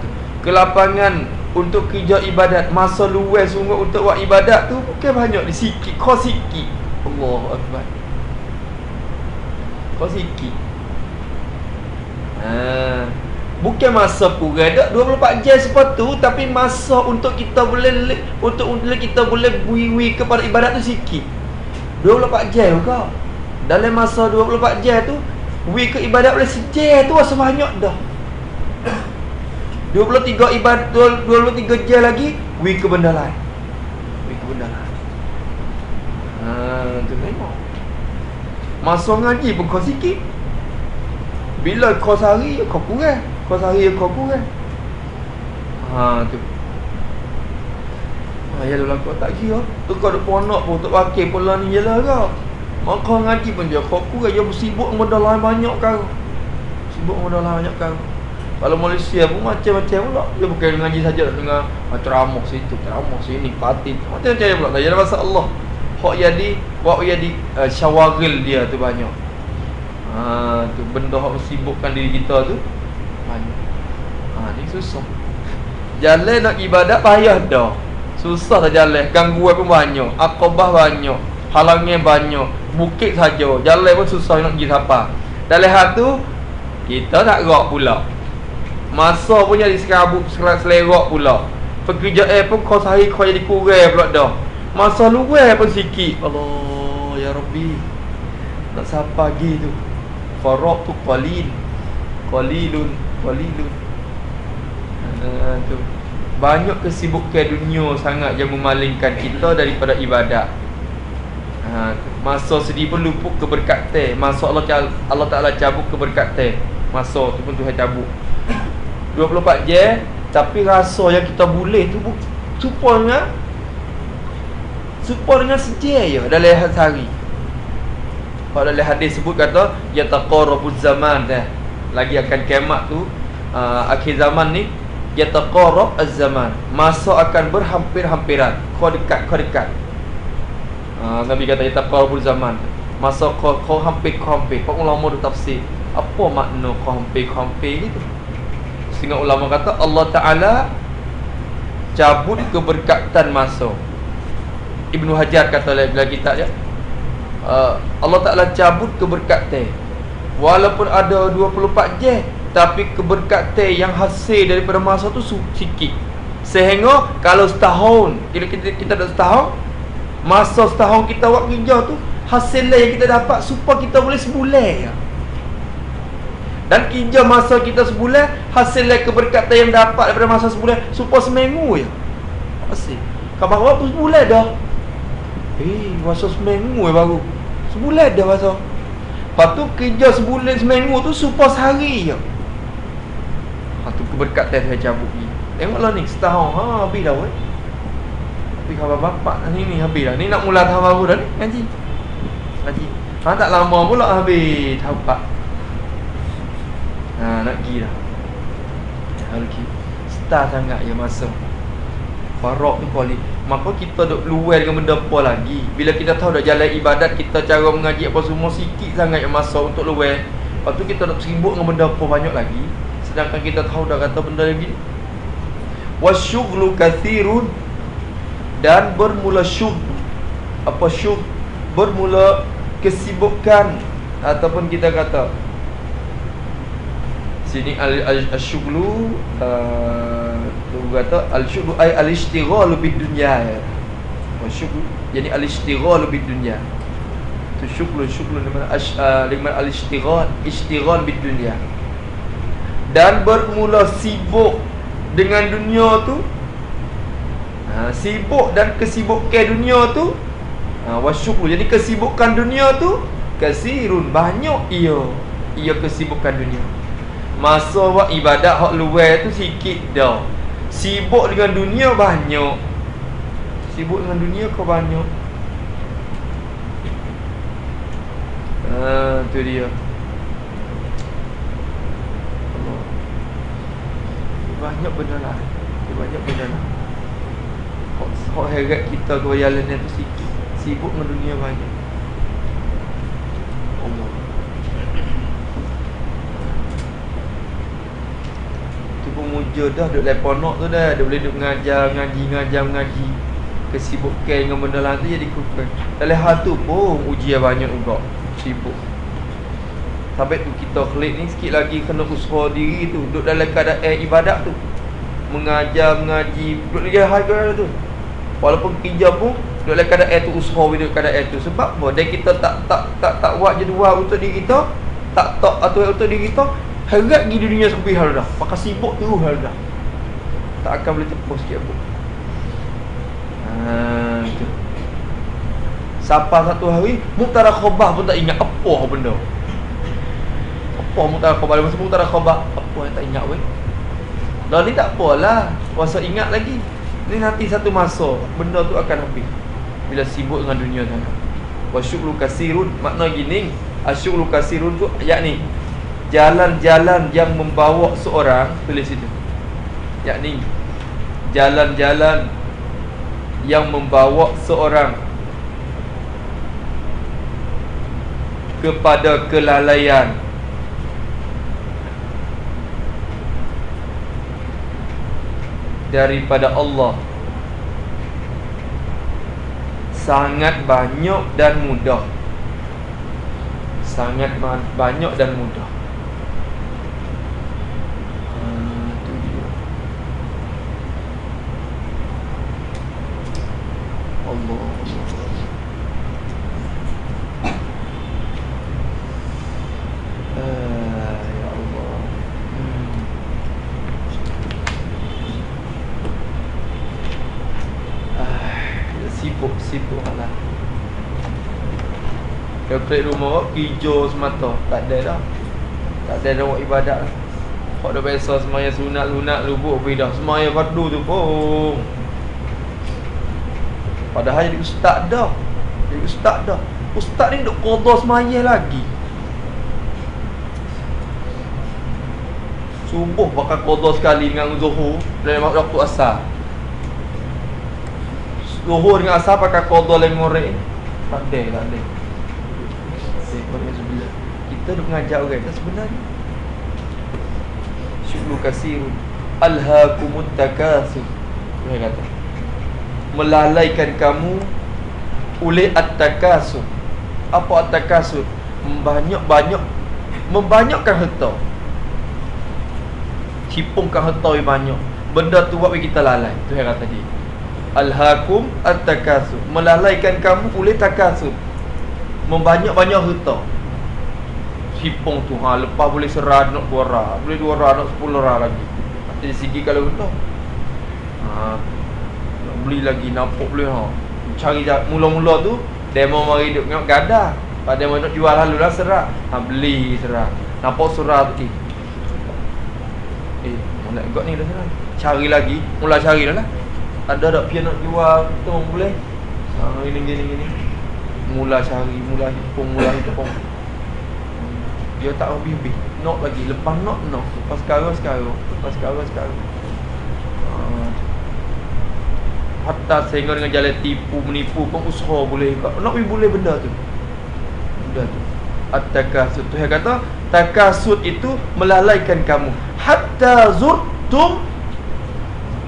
Tu kelapangan untuk kerja ibadat. Masa luas sungguh untuk buat ibadat tu bukan banyak, di sikit. Kau sikit. Allahu akbar. Kau sikit. Bukan masa kurang dak 24 jam sepatu, tapi masa untuk kita boleh bui kepada ibadat tu sikit. 24 jam juga. Dalam masa 24 jam tu wi ke ibadat boleh sejam tu rasa banyak dah. 23 ibadat 23 jam lagi wi ke benda lain. Tu tengok. Masa ngaji pun kau sikit. Bila kau sehari kau kurang. Tu. Yalah kau tak kira. Tu kau duk ponok pun untuk wakil pula ni jelah kau. Maka ngaji pun dia kau kurang, dia bersibuk benda lain banyak kau. Kalau Malaysia pun macam-macam pula. Dia bukan ngaji saja, dengar ceramah situ, ceramah sini, parti. Macam-macam pula. Tak ada pasal Allah. Hak jadi syawagil dia tu banyak. Tu benda hak sibukkan diri kita tu banyak. Ni susah. Jalan nak ibadat payah dah. Susah dah jalan, gangguan pun banyak, akobah banyak, halangnya banyak, bukit saja. Jalan pun susah nak pergi siapa. Dalam hal tu kita tak gerak pula. Masa pun jadi serabut selerak pula. Pekerjaan pun kau sehari kau jadi kurang pula dah. Masa luar pun sikit. Allah ya Rabbi. Nak siapa lagi tu? Faraq tu qalilun. Tu banyak kesibukan dunia sangat yang memalingkan kita daripada ibadat. Masa sedih pun luput keberkatan. Masa Allah Ta'ala cabut keberkatan. Masa tu pun Tuhan cabut 24 jam. Tapi rasa yang kita boleh tu supaya supaya dengan sejaya dalam sehari. Kalau dalam hadis sebut kata yataqarrabuz zaman dah. Lagi akan kiamat tu, akhir zaman ni yataqarrab az-zaman. Masa akan berhampir-hampiran, kau dekat. Nabi kata yataqarrabuz zaman. Masa kau hampir. Kau ulama tu tafsir. Apa makna kau hampir gitu? Sehingga ulama kata Allah Ta'ala cabut keberkatan masa. Ibnu Hajar kata dalam kitab dia, Allah Ta'ala cabut keberkatan. Walaupun ada 24 jam, tapi keberkatan yang hasil daripada masa tu sikit. Sehingga kalau setahun, kita dah setahun, masa setahun kita buat kerja tu, hasilnya yang kita dapat supaya kita boleh sebulan ya. Dan kerja masa kita sebulan, hasilnya keberkatan yang dapat daripada masa sebulan supaya seminggu ya. Hasil khabar apa sebulan dah. Masa seminggu baru. Sebulan dah masa. Lepas tu kerja sebulan seminggu tu supaya sehari je. Tu keberkatan saya cabut ni. Tengoklah ni setahun. Habis dah weh. Habis khabar bapak ni habis dah. Ni nak mula tahun baru dah ni ngaji. Tak lama pula habis tahun 4. Nak pergi dah. Lagi start sangat je masa. Farok ni kuali. Maka kita duk luar dengan benda apa lagi. Bila kita tahu dah jalan ibadat, kita cara mengaji apa semua sikit sangat yang masa untuk luar. Lepas tu kita duk sibuk dengan benda apa banyak lagi. Sedangkan kita tahu dah kata benda lagi. Wasyughlu kathirun. Dan bermula syugh. Apa syugh? Bermula kesibukan. Ataupun kita kata sini al-syughlu kata al-syughlu ay al-ishtighalu bid-dunya. Wasyughlu yani al-ishtighalu bid-dunya. Tu syughlu liman al-ishtighal bid-dunya. Dan bermula sibuk dengan dunia tu. Sibuk dan kesibukan dunia tu. Wasyughlu jadi kesibukan dunia tu kasirun, banyak ia kesibukan dunia. Masa buat ibadat hak luar tu sikit dah. Sibuk dengan dunia banyak. Sibuk dengan dunia kau banyak. Tu dia. Banyak benda lah. Hak heret kita ke jalan tu sikit. Sibuk dengan dunia banyak. Allah. Pemuja dah duduk leponok tu dah. Dia boleh duduk ngaji. Kesibukan dengan benda lain tu jadi kurang. Dalam hal tu pun ujian banyak juga. Sibuk. Sampai tu kita klik ni sikit lagi kena usaha diri tu. Duduk dalam keadaan ibadat tu. Mengaji. Duduk lagi hal tu. Walaupun kerja pun duduk dalam keadaan tu, usaha duduk keadaan tu. Sebab apa? Dan kita tak buat jadual untuk diri kita. Tak atur untuk diri kita. Harap pergi dunia sampai hal dah. Pakai sibuk terus hal dah. Tak akan boleh tepus sikit pun. Tu. Sampai satu hari Muqtada Khobah pun tak ingat apa benda. Apa Muqtada Khobah? Masa Muqtada Khobah apa yang tak ingat weh. Dah ni tak apalah. Puasa ingat lagi. Ni nanti satu masa benda tu akan habis. Bila sibuk dengan dunia sangat. Wasyughlu kasirun, makna gini, asyughlu kasirun tu yakni jalan-jalan yang membawa seorang, tulis itu. Yakni jalan-jalan yang membawa seorang kepada kelalaian, daripada Allah sangat banyak dan mudah. Sangat banyak dan mudah. Itu dia. Allah. Ya Allah. Sibuk lah. Kalau klik rumah hijau semata, tak ada dah. Tak ada buat ibadat lah. Kau dah biasa semaya sunat lubuk pergi dah. Semaya fardu tu pun Padahal jadi ustaz dah. Jadi ustaz dah. Ustaz ni duk qada semayang lagi. Subuh bakal qada sekali dengan zuhur dalam waktu asar. Zuhur dengan asar pakai qada lain ngorek. Tak ada. Kita duk mengajar orang tak sebenarnya. Syukru kasirun alhaakumut takasur. Dia kata melalaikan kamu oleh at-takasur. Apa at-takasur? Membanyakkan harta. Hipungkan harta yang banyak. Benda tu buat kita lalai. Tu yang kata dia. Alhaakum at-takasur. Melalaikan kamu oleh takasur. Membanyak-banyak harta. Hipung tu lepas boleh serah nak 2 rah, boleh 2 rah nak 10 rah lagi. Dari segi kalau harta. Nak beli lagi nampak boleh cari mula-mula tu demo mari duk tengok gadah. Pada demo nak jual lalu lah serah. Beli serah. Nampak serah tu nak ikut ni dah serah. Cari lagi, mula cari dah lah. Ada tak pian nak jual tu boleh. Gini. Mula cari, mula hipung. Dia tak habis-habis. Nak lagi, lepas nak. Lepas sekarang. Hatta sehingga dengan jalan tipu, menipu pun usaha boleh. Nak boleh benda tu. At-takasud tu kata takasud itu melalaikan kamu hatta zurtum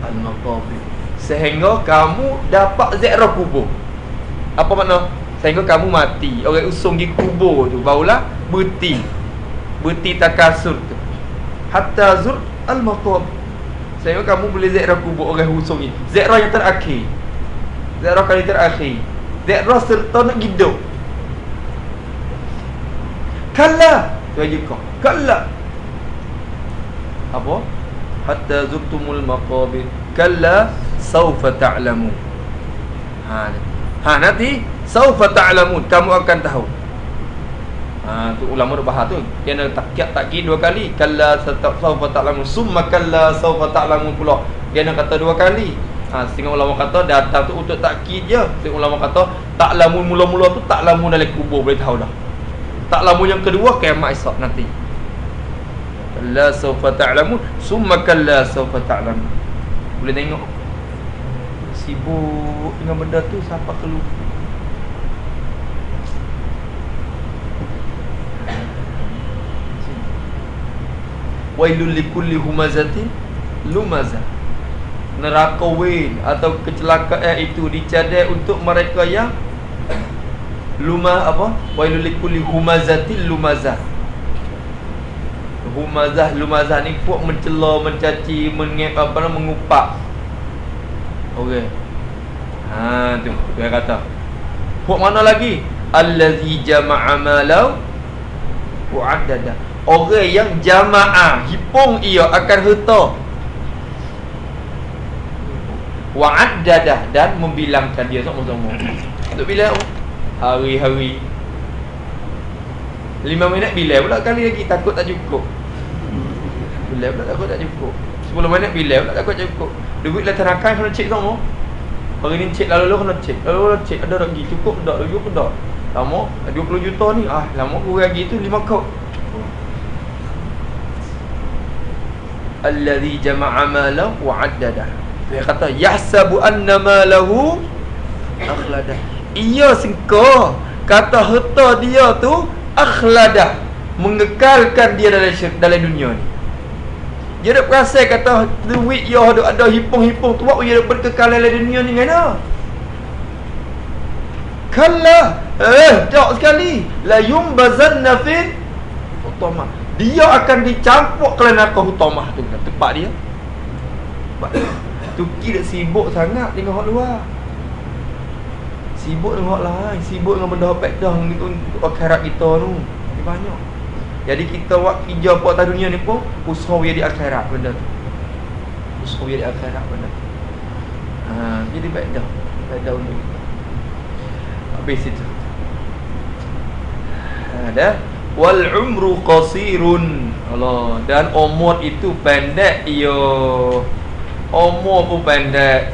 al-maqabir, sehingga kamu dapat ziarah kubur. Apa makna? Sehingga kamu mati, orang usung di kubur tu barulah berti takasud tu. Hatta zur al-maqabir, sehingga kamu boleh ziarah kubur orang usung ni. Ziarah yang terakhir. Ziarah kali terakhir. Ziarah serta nak hidup. Kalla wajibkah? Kalla. Apa? Hatta zurtumul maqabir. Kalla sawfa ta'lamun. Nanti sawfa ta'lamun, kamu akan tahu. Tu ulama dah bahas tu. Dia nak takkid 2 kali. Kalla sawfa ta'lamun, summa kalla sawfa ta'lamun pula. Dia nak kata 2 kali. Setengah ulama kata datang tu untuk takkid je. Setengah ulama kata ta'lamun mula-mula tu ta'lamun dalam kubur boleh tahu dah. Ta'lamun yang kedua kiamat esok nanti. Kalla sawfa ta'lamun, summa kalla sawfa ta'lamun. Boleh tengok. Sibuk dengan benda tu siapa keluar. Wailul likulli humazatin lumazah. Neraka wail atau kecelakaan itu dicadai untuk mereka yang wailul likulli humazatin lumazah. Lumazah ni puak mencela, mencaci, mengupak. Okey. Tu dia kata. Puak mana lagi? Allazi jama'a malau wa 'addada. Orang yang jamaah hipung ia akan harta. Wa 'addada, dan membilangkan dia sama-sama. Untuk bilang hari-hari 5 minit bila pula kali lagi, takut tak cukup. Bila pula takut tak cukup. 10 minit bila pula takut tak cukup. Duit lah terakan kena cek sama. Hari ni cek lalu kena cek. Lalu cek ada lagi cukup tak, cukup tak. Lama 20 juta ni, lama kurang lagi tu 5 kau. Allazi jama'a malahu wa 'addada. Dia kata yahsabu anna malahu akhladah. Ia sangka kata harta dia tu akhladah, mengekalkan dia dalam dunia ni. Dia dah perasan kata duit dia ada hipung-hipung tu buat dia berkekal dalam dunia ni kan? Kalla, tak sekali. La yumbazanna fil hutamah. Dia akan dicampur ke neraka hutamah tu, tempat dia. Tuki dah sibuk sangat dengan hak luar. Sibuk dengan hak lain, sibuk dengan benda hak dah untuk akhirat kita tu. Ni banyak. Jadi kita buat kerja apa atas dunia ni pun usaha dia di akhirat benda tu. Usaha dia di akhirat benda tu. Jadi baik dah untuk kita. Habis itu. Dah. Wal umru qasirun. Allah, dan umur itu pendek. Umur pun pendek.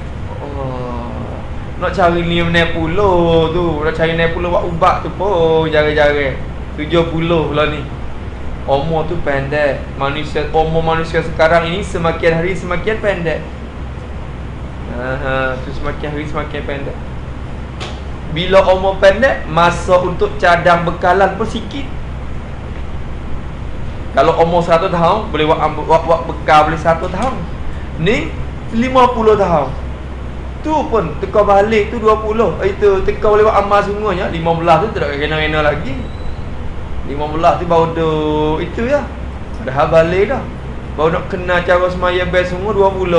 Nak cari ni menai pulau tu, nak cari naik pulau buat ubat tu pun jari-jari 70 pula ni. Umur tu pendek. Umur manusia sekarang ini semakin hari semakin pendek. Tu semakin hari semakin pendek. Bila umur pendek, masa untuk cadang bekalan pun sikit. Kalau umur 100 tahun, boleh buat bekal boleh 1 tahun. Ni 50 tahun. Tu pun teka balik tu 20. Itu teka boleh buat amal semuanya. 15 tu tak kena-kena lagi. 15 tu baru tu itu ya. Dah balik dah. Baru nak kena cara semaya best semua 20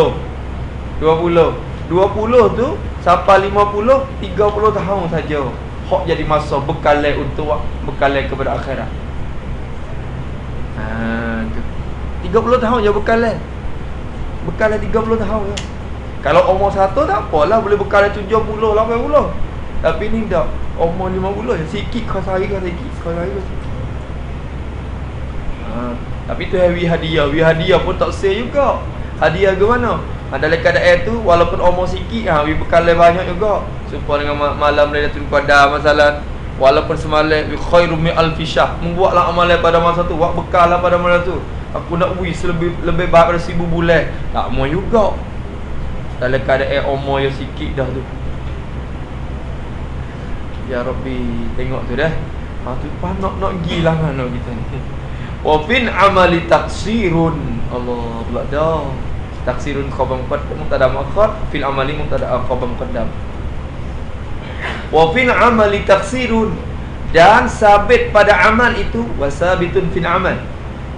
tu sampai 50 30 tahun saja. Hak jadi masa bekalan untuk bekalan kepada akhirat. Tu 30 tahun je bekalan. Bekalan 30 tahun je. Kalau umur 1 tak apalah, boleh bekalan 70 80. Tapi ni tak. Umur 50 je sikit kau sehari kau sikit. Tapi tu heavy hadiah. Hadiah pun tak say juga. Hadiah ke mana? Dalam keadaan tu walaupun umur sikit bekalan banyak juga. Supaya dengan malam Lailatul Qadar masalah. Walaupun semalam khairum min alfi syahr. Membuatlah amalan pada masa tu, buat bekal lah pada masa tu. Aku nak wis lebih baik pada 1000 bulan. Tak mau juga. Dalam keadaan umur yang sikit dah tu. Ya Rabbi, tengok tu dah. Tu nak gilang mana kita ni. Wa fin amali taksirun. Allah pula dah. Taksirun khabar mubtada muakhar, fil amali mubtada khabar muqaddam. Wa fil amali taksirun, dan sabit pada amal itu, wasabitun fil amal,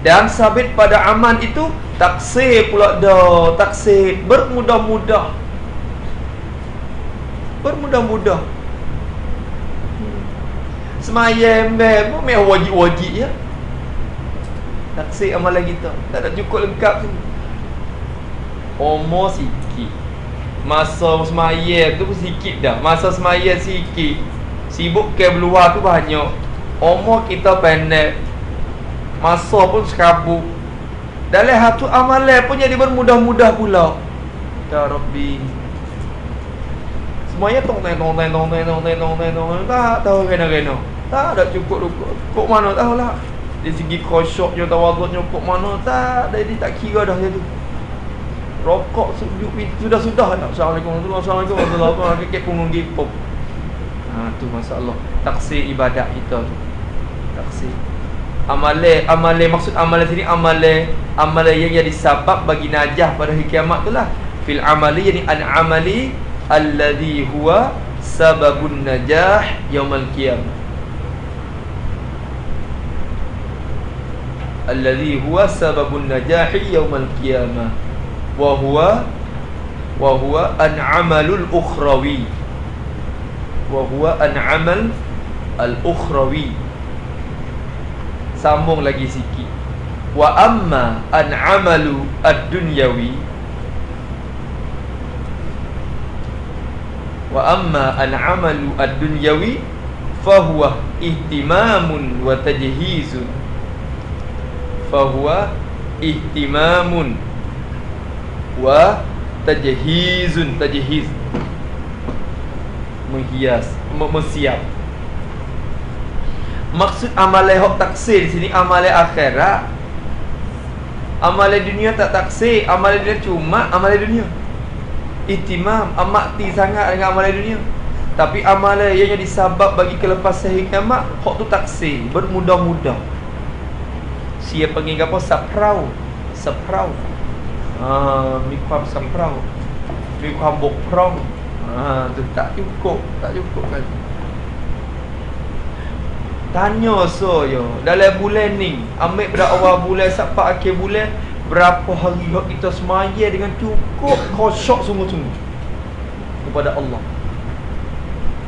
dan sabit pada amal itu taksir pula dah. Taksir bermudah-mudah. Semayang pun memang wajib-wajib ya. Taksir amalan kita tak ada cukup lengkap tu. Umur sikit, masa semayang tu pun sikit dah. Masa semayang sikit, sibuk ke luar tu banyak. Umur kita pendek, masa pun sekabut. Dalam satu amalan pun jadi bermudah-mudah pula. Ya Rabbi, semuanya tong tak tahu kena-kena. Tak ada cukup kok mana tahulah. Dari segi khusyuknya, tawaduknya kok mana tak, jadi tak kira dah jadi. Rokok sudah tak. Assalamualaikum warahmatullahi wabarakatuh. Kek punggung gipop. Tu masalah taksir ibadat kita tu. Taksir amalan maksud amalan sini amalan yang jadi sebab bagi najah pada hari kiamat tu lah. Fil amali yani an amali alladhi huwa sababun najah yaumal qiyamah. Alladhi huwa sababun najahi yaumal qiyamah. Wa huwa an-amalul ukhrawi. Sambung lagi sikit. Wa amma an-amalu ad-dunyawi. Wa amma an-amalu ad-dunyawi fahuwa ihtimamun wa tajhizun. Fahuwa ihtimamun wa tajhizun. Tajhiz menghias, mempersiap. Maksud amalan hak taksir di sini amalan akhirat. Amalan dunia tak taksir. Amalan dunia cuma amalan dunia. Ihtimam, amati sangat dengan amalan dunia. Tapi amalan yang jadi sebab bagi kelepasan hari kiamat, hak tu taksir, bermudah-mudah. Siapa panggil apa? Saprau. Mikwam saprau. Mikwam bokprong. Tu tak cukup kan. Tanya saya dalam bulan ni, ambil pada awal bulan sampai akhir bulan, berapa hari kita semaya dengan cukup khusyuk sungguh-sungguh kepada Allah.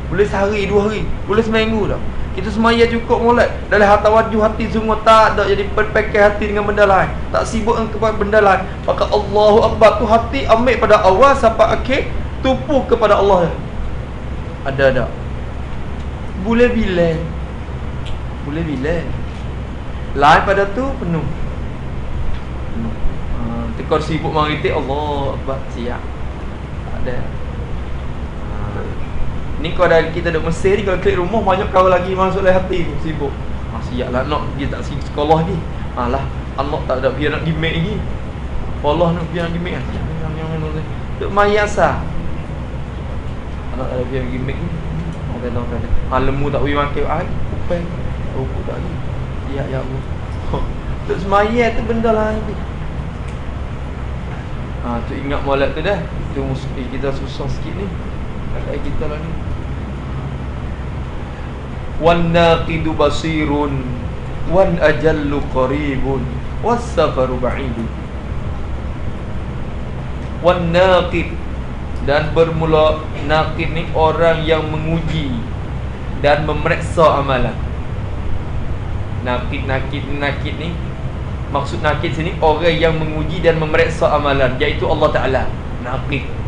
Boleh sehari, 2 hari, boleh seminggu dah. Kita semaya cukup mulai dalam tawajjuh hati semua, tak ada jadi berpakai hati dengan benda lain, tak sibuk dengan kepada benda lain. Maka Allahu Akbar tu hati ambil pada awal sampai akhir, tupu kepada Allah. Ada boleh bilang lain pada tu penuh. Tekor sibuk mengeritik Allah Akbar, siap. Tak ada. Ni kalau dari kita duduk Mesir ni, kalau klik rumah banyak kau lagi masuk dalam hati tu, sibuk. Siaplah nak pergi tak sibuk sekolah ni. Alah, Allah tak ada biar nak gimmick lagi. Allah nak biar nak gimmick kan. Yang duk mayasa. Anak ada biar gimmick ni. Orang lemu tak boleh makan air, kupeng. Rokok tak lagi. Ya Allah. Duk semayat tu benda lain. Tu ingat molek tu dah. Tu mesti kita susah sikit ni. Kakak kita lah ni. Wan naqidu basirun wan ajallu qaribun was safaru ba'idun. Wan naqid, dan bermula naqid ni orang yang menguji dan memeriksa amalan. Nakid ni maksud nakid sini orang yang menguji dan memeriksa amalan, iaitu Allah Ta'ala. Nakid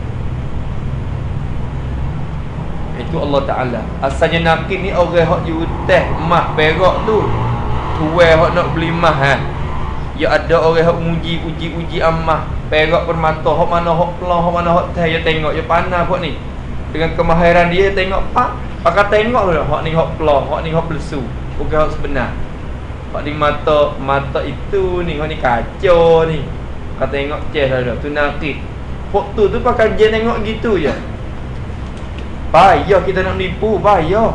itu Allah Ta'ala. Asalnya nakid ni orang hak jual emas perak tu, tuai hak nak beli emas ya ada orang hak uji emas perak permata, hak mana hak pelah, hak mana hak teh, ya tengok ya panah hak ni. Dengan kemahiran dia tengok pakai tengok lah hak ni hak pelah, hak ni hak pelsu, bukan hak sebenar. Hak ni mata itu ni, hak ni kacau ni. Kau tengok dah tu nakid. Foto tu pakai je tengok gitu je. Payah kita nak nipu, payah.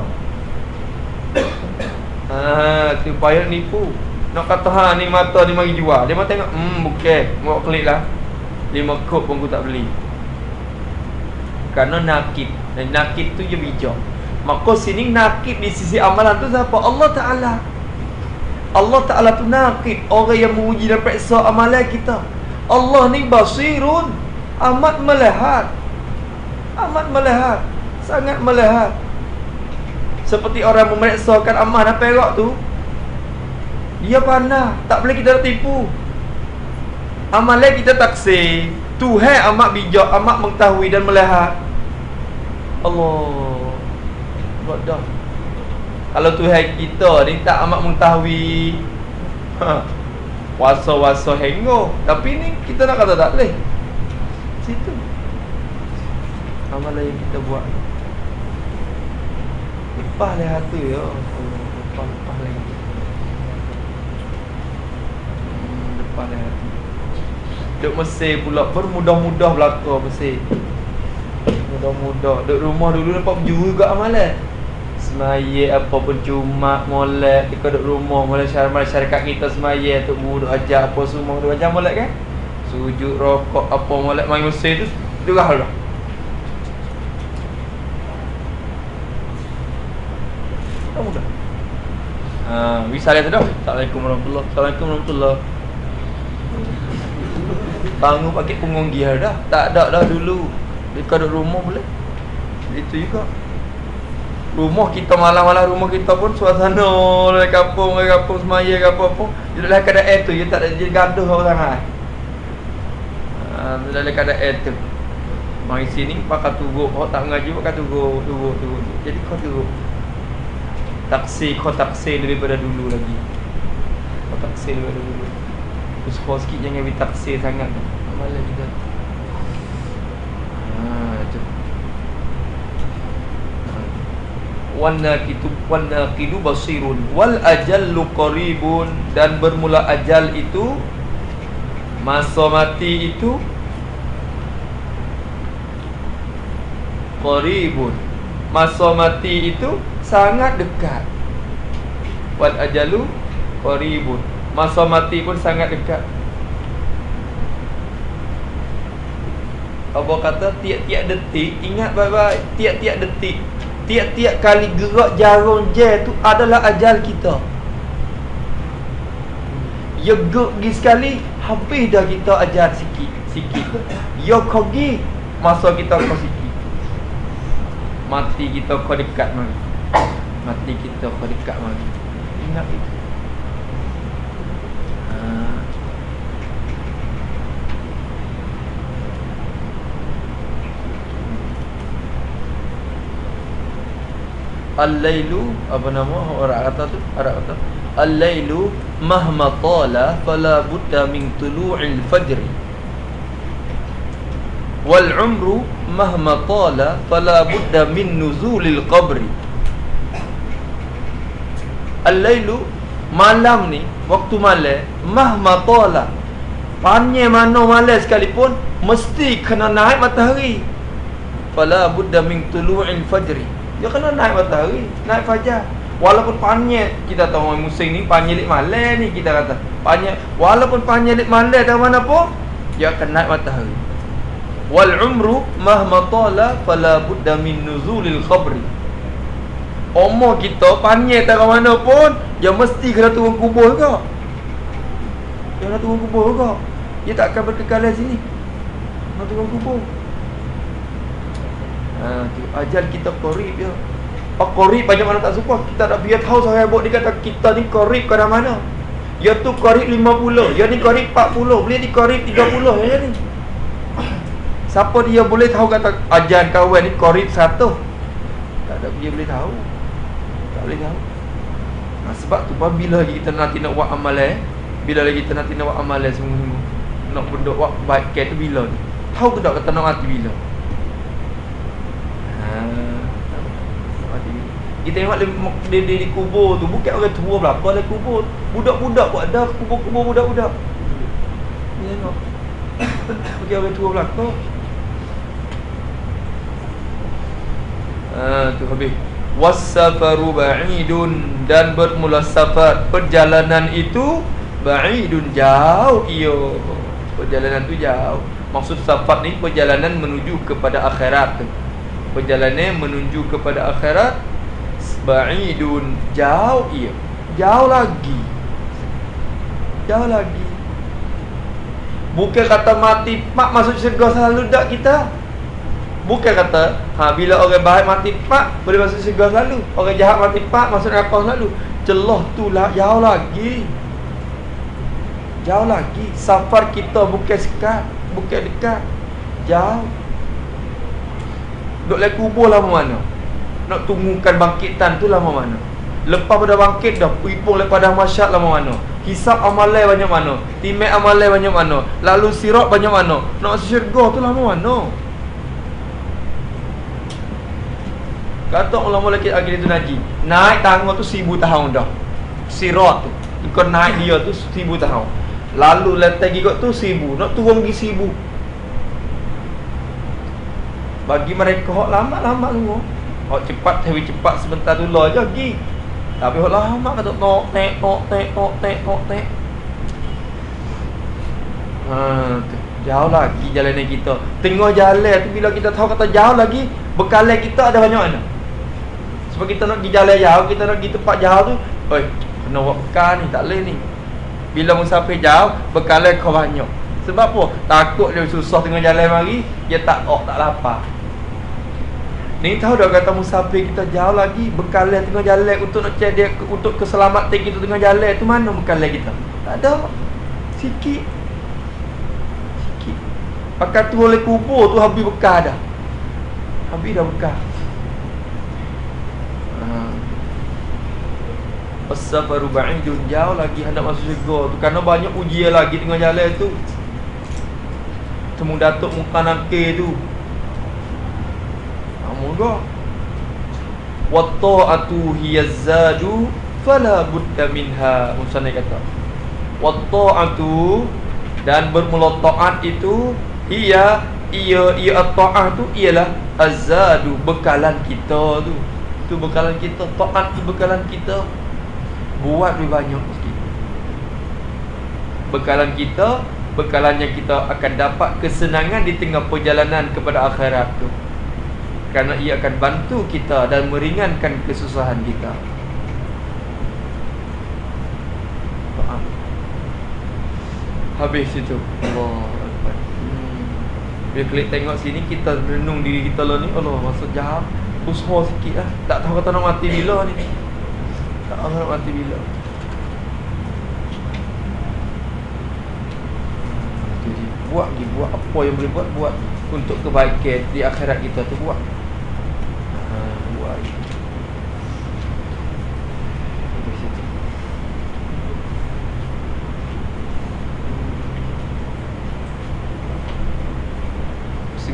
Tu payah nipu. Nak kata ni mata ni mari jual. Dia mau tengok, bukan. Mau klik lah. 5 kop pun aku tak beli. Kerana nakid. Dan nakid tu je bijak. Maka sini nakid di sisi amalan tu siapa? Allah Ta'ala. Allah Ta'ala tu nakid, orang yang menguji dan periksa amalan kita. Allah ni basirun, amat melihat. Amat melihat, sangat melihat. Seperti orang memeriksakan emas dan perak tu, dia pandai, tak boleh kita tipu. Amalan kita taksir. Tuhan amat bijak, amat mengetahui dan melihat. Allah Wadah. Kalau Tuhan kita ni tak amat mengetahui, wasa-wasa hengo. Tapi ni kita nak kata tak boleh. Situ amalan yang kita buat. Lepas lah hati ya. Lepas lagi. Lepas lah hati. Duk Mesir pula bermudah-mudah belaka Mesir. Mudah-mudah. Duk rumah dulu nampak berjuru juga amalan. Semaya apa pun cuma molek. Kita duduk rumah molek syarikat kita semaya tu duduk ajar apa semua duduk ajar molek kan. Sujud rokok apa molek main Mesir tu derah lah. Tak mudah. Misalnya tu dah. Assalamualaikum warahmatullahi. Assalamualaikum warahmatullahi. Bangun pakai punggung gear dah. Tak ada dah dulu. Kita duduk rumah boleh. Itu juga. Rumah kita malam-malam rumah kita pun suasana dari kampung semaya ke apa-apa. Dalam keadaan tu dia tak ada jadi gaduh orang dalam keadaan tu. Mari sini pakai turuk, kau tak mengaji pakai turuk. Jadi kau turuk. Kau taksir daripada dulu lagi. Kau taksir daripada dulu. Usaha sikit jangan ambil taksir sangat. Malam kita. Tu. Wan naqidu basirun wal ajallu qaribun, dan bermula ajal itu, masa mati itu, qaribun, masa mati itu sangat dekat. Wal ajallu qaribun, masa mati pun sangat dekat. Apa kata tiap-tiap detik, ingat baik-baik, tiap-tiap detik, tiap-tiap kali gerak jarum je tu adalah ajal kita. Ya gerak pergi sekali, habis dah kita ajal sikit. Ya pergi, masa kita kau sikit. Mati kita kau dekat mari. Mati kita kau dekat mari. Ingat itu. Al-lailu, apa nama orang kata tu? Arab kata al-lailu mahma tala fala budda min tulu'il fajr. Wal umru mahma tala fala budda min nuzulil qabri. Al-lailu, malam ni, waktu malam, mahma tala, panjang mana malam sekalipun, mesti kena naik matahari. Fala budda min tulu'il fajri. Dia kena naik matahari, naik fajar. Walaupun panjang, kita tahu musim ni panjang lik malam ni, kita kata panjang, walaupun panjang lik malam dah mana pun, dia akan naik matahari. Wal umru mahma tala fala budda min nuzulil qabri. Umur kita panjang tak ke mana pun, dia mesti kena turun kubur ke. Dia kena turun kubur ke. Dia tak akan berkekal di sini. Kena turun kubur. Tu ajal kita qarib dia. Qarib banyak mana tak suka. Kita tak biar tahu sahabat dia kata kita ni qarib ke mana. Dia tu qarib 50, dia ni qarib 40, boleh di qarib 30 ya ni. Siapa dia boleh tahu kata ajar kawan ni qarib 100? Tak ada dia boleh tahu. Tak boleh tahu. Sebab tu bila lagi kita nanti nak buat amalan, bila lagi kita nanti nak buat amalan sungguh-sungguh, nak benda buat baik ke tu bila ni? Tahu ke tak kata nak mati bila? Kita tengok di kubur tu, bukan orang tua berapa dalam kubur. Budak-budak pun ada kubur-kubur budak-budak. Ni tengok. Bukan orang tua berapa. Tu habis. Was-safaru ba'idun, dan bermula safar, perjalanan itu ba'idun, jauh iyo. Perjalanan tu jauh. Maksud safar ni perjalanan menuju kepada akhirat. Perjalanan menuju kepada akhirat. Ba'idun, jauh ia. Jauh lagi. Jauh lagi. Bukan kata mati pak masuk syurga selalu dak kita. Bukan kata bila orang baik mati pak boleh masuk syurga selalu, orang jahat mati pak masuk neraka selalu. Celah tu lah, jauh lagi. Jauh lagi. Safar kita bukan sekat, bukan dekat. Jauh. Duk lagi kubur lama mana? Nak tunggukan bangkitan tu lama mana? Lepas pada bangkit dah pipung lepas dah masyad lama mana? Hisab amalan banyak mana? Timek amalan banyak mana? Lalu sirat banyak mana? Nak masuk syurga tu lama mana? Kata ulama lagi itu Naji, naik tangga tu 1000 tahun dah. Sirat tu kau naik dia tu 1000 tahun. Lalu letak gigot tu 1000, nak turun pergi 1000. Bagi mereka hok lambat-lambat semua. Hok cepat tapi cepat sebentar dulu aja pergi. Tapi hok lama kata tok tek. Tu jauh lagi jalan kita. Tengah jalan tu bila kita tahu kata jauh lagi, bekalan kita ada banyak mana? Sebab kita nak pergi jalan jauh, kita nak pergi tempat jauh tu, oi, kena buat bekal ni, tak boleh ni. Bila musafir jauh, bekalan kau banyak. Sebab apa? Takut dia susah tengah jalan mari, dia tak lapar. Ni tahu dah kata musafir kita jauh lagi, bekalan tengah jalan untuk nak cari dia, untuk keselamatan kita tengah jalan tu mana bekalan kita? Tak ada. Sikit. Pakai tu oleh kubur tu habis bekal dah. Habis dah bekal. As-safaru ba'idun, jauh lagi hendak masuk syurga tu. Kerana banyak ujian lagi tengah jalan tu. Temu datuk muka nakir tu. Moga wa ta'atu hiyazzadu fala budda minha. Musannif kata wa ta'atu, dan bermula taat itu ia at-ta'ah tu ialah azadu, bekalan kita tu. Tu bekalan kita, taat tu bekalan kita. Buat lebih banyak sikit. Bekalan kita, bekalan yang kita akan dapat kesenangan di tengah perjalanan kepada akhirat tu. Kerana ia akan bantu kita dan meringankan kesusahan kita. Habis itu Allah Akbar. Bila klik tengok sini, kita renung diri kita lah ni. Allah, masa jam usaha sikit lah. Tak tahu kata nak mati bila ni. Tak tahu nak mati bila. Buat lagi, buat apa yang boleh buat untuk kebaikan di akhirat kita tu, buat. Buat.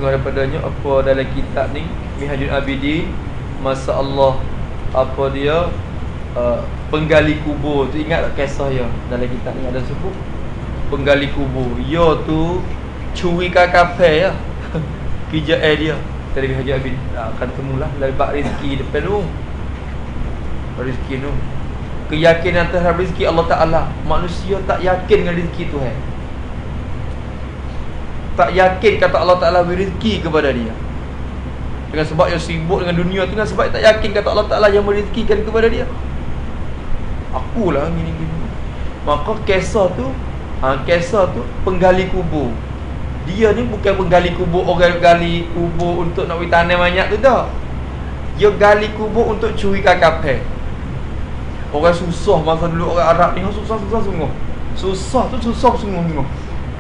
setengah daripadanya apa dalam kitab ni Minhajul Abidin, masa Allah apa dia penggali kubur tu. Ingat tak kisah ya dalam kitab ni ada sebut penggali kubur. Ya tu curi kapal ya. Kerja dia tadi Minhajul Abidin akan temulah dari bab rezeki depan tu. Rezeki tu keyakinan terhadap rezeki Allah Ta'ala. Manusia tak yakin dengan rezeki Tuhan, tak yakin kata Allah Ta'ala beri rezeki kepada dia. Dengan sebab yang sibuk dengan dunia tu, dengan sebab tak yakin kata Allah Ta'ala yang merezekikan kepada dia. Akulah gini-gini. Maka kisah tu penggali kubur. Dia ni bukan penggali kubur, orang gali kubur untuk nak beri tanam banyak tu tak. Dia gali kubur untuk curi kapal. Orang susah masa dulu, orang Arab ni susah sungguh. Susah sungguh.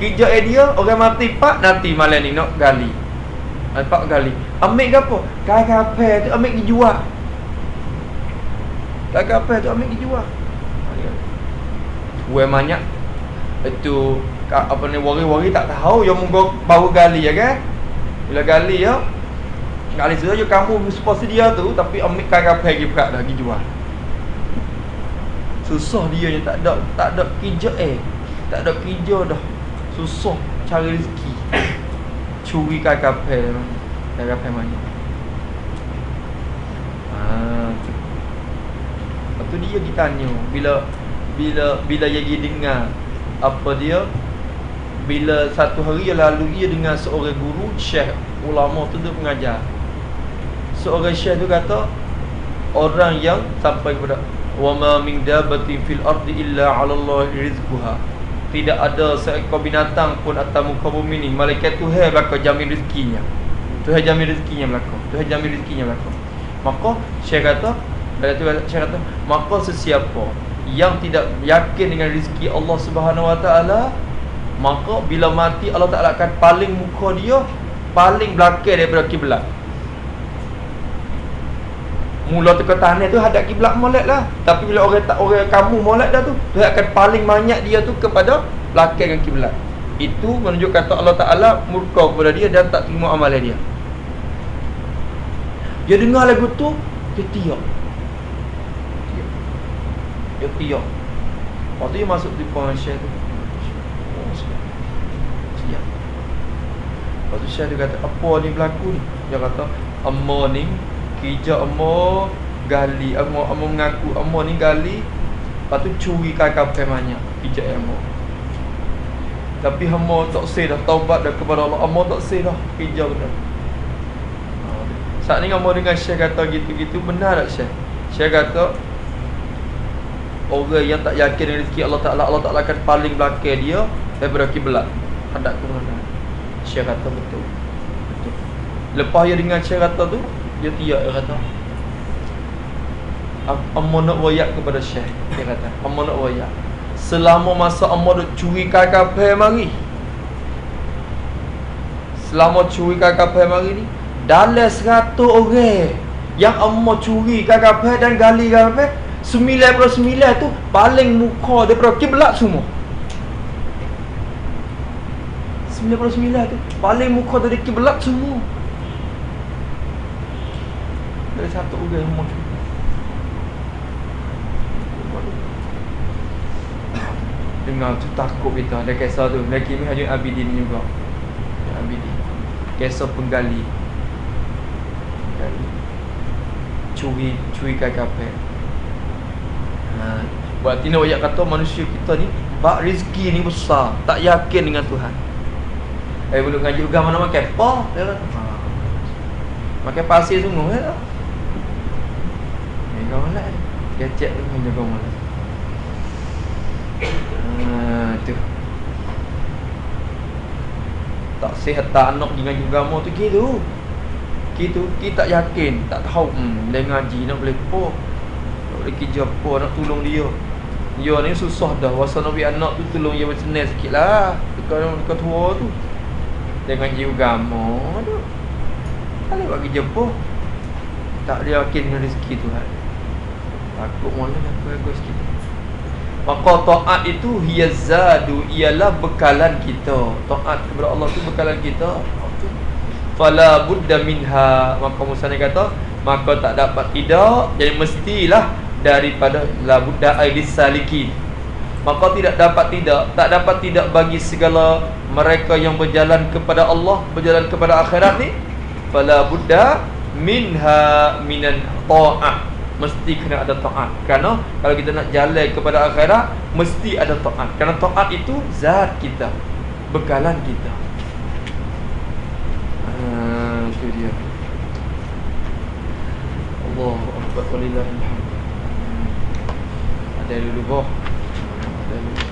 Kerja dia orang mati pak nanti malam ni nak gali. Pak gali. Ambil ke apa? Kapal tu ambil pergi jual. Kapal tu ambil pergi jual. Buat banyak itu apa ni, wari-wari tak tahu yang munggu baru gali ya kan. Bila gali ya, gali saja kamu supaya dia tu, tapi ambil kapal pergi buka dah pergi jual. Susah dia yang tak ada kerja tak ada kerja dah. Susah cari rezeki. Curi kapal mana. Lepas tu dia ditanya bila dia dengar apa dia, bila satu hari lalu ia dengar seorang guru syekh ulama tu dia mengajar. Seorang syekh tu kata orang yang sampai kepada wa ma min dabbatin fil ardi illa 'ala Allahi rizquha. Tidak ada seekor binatang pun atas muka bumi ni, malaikat Tuhan belaka jamin rezekinya. Tuhan jamin rezekinya belaka. Maka Syekh kata, maka sesiapa yang tidak yakin dengan rezeki Allah Subhanahu Wa Taala, maka bila mati Allah Taala akan paling muka dia paling belakang daripada kiblat. Mula tu ke tanah tu hadap kiblat molek lah. Tapi bila orang kamu molek dah tu, dia akan paling banyak dia tu kepada belakang kiblat. Itu menunjukkan kata Allah Ta'ala murka kepada dia dan tak terima amalan dia. Dia dengar lagu tu, dia tiap. Waktu dia masuk di pengasyar tu, tiap. Waktu Syekh dia kata, apa ni berlaku ni? Dia kata, amma ni kerja amma gali, amma mengaku amma ni gali, lepas tu curi kapal banyak kerja amma. Tapi hamba tak say dah taubat dah kepada Allah. Hamba tak say dah kerja benar. Saat ni hamba dengan Syekh kata gitu-gitu, benar tak Syekh? Syekh kata orang yang tak yakin dengan rezeki Allah Ta'ala akan paling belakang dia daripada kiblat, hadap ke mana. Syekh kata betul. Lepas dia dengar Syekh kata tu, dia tiap, dia kata amma nak wayak kepada Syekh. Dia kata amma nak wayak selama masa amma duk curi kapal mari, selama curi kapal mari ni, dalam 100 orang yang amma curi kapal dan gali kapal, 99 tu paling muka daripada kiblat semua. 99 tu paling muka dari kiblat semua. Dari 1 orang semua tu. Dengar tu takut kita. Ada kisah tu Laki Minhajul Abidin juga. Abidin, kisah penggali curi kapal. Berarti nak ayat kata manusia kita ni bak rezeki ni besar, tak yakin dengan Tuhan. Belum ngaji juga mana makan apa dia kata. Makan pasir sungguh ya. Ni kau malas. Kecek tu ni kau malas. Tu. Tak sihat tak anak dengan agama tu gitu. Kita tak yakin, tak tahu dia ngaji nak boleh apa. Tak boleh kerja apa nak tolong dia. Dia ni susah dah. Wasa Nabi anak tu tolong dia bersenang sikitlah. Dekat tua tu. Dia ngaji agama tu. Kalau buat kerja apa, tak dia yakin dengan rezeki Tuhan. Takut malah aku sikit. Maka taat itu hiyazadu, ialah bekalan kita. Taat kepada Allah tu bekalan kita. fala budda minha. Maka musannif kata, maka tak dapat tidak, jadi mestilah daripada la budda aidis salikin. Maka tak dapat tidak bagi segala mereka yang berjalan kepada Allah, berjalan kepada akhirat ni, fala budda minha minan ta'ah, mesti kena ada taat. Kerana kalau kita nak jalan kepada akhirat, mesti ada taat. Kerana taat itu zat kita, bekalan kita. Itu dia. Allahu akbar, walillahil hamd. Ada dulu boh. Ada dulu.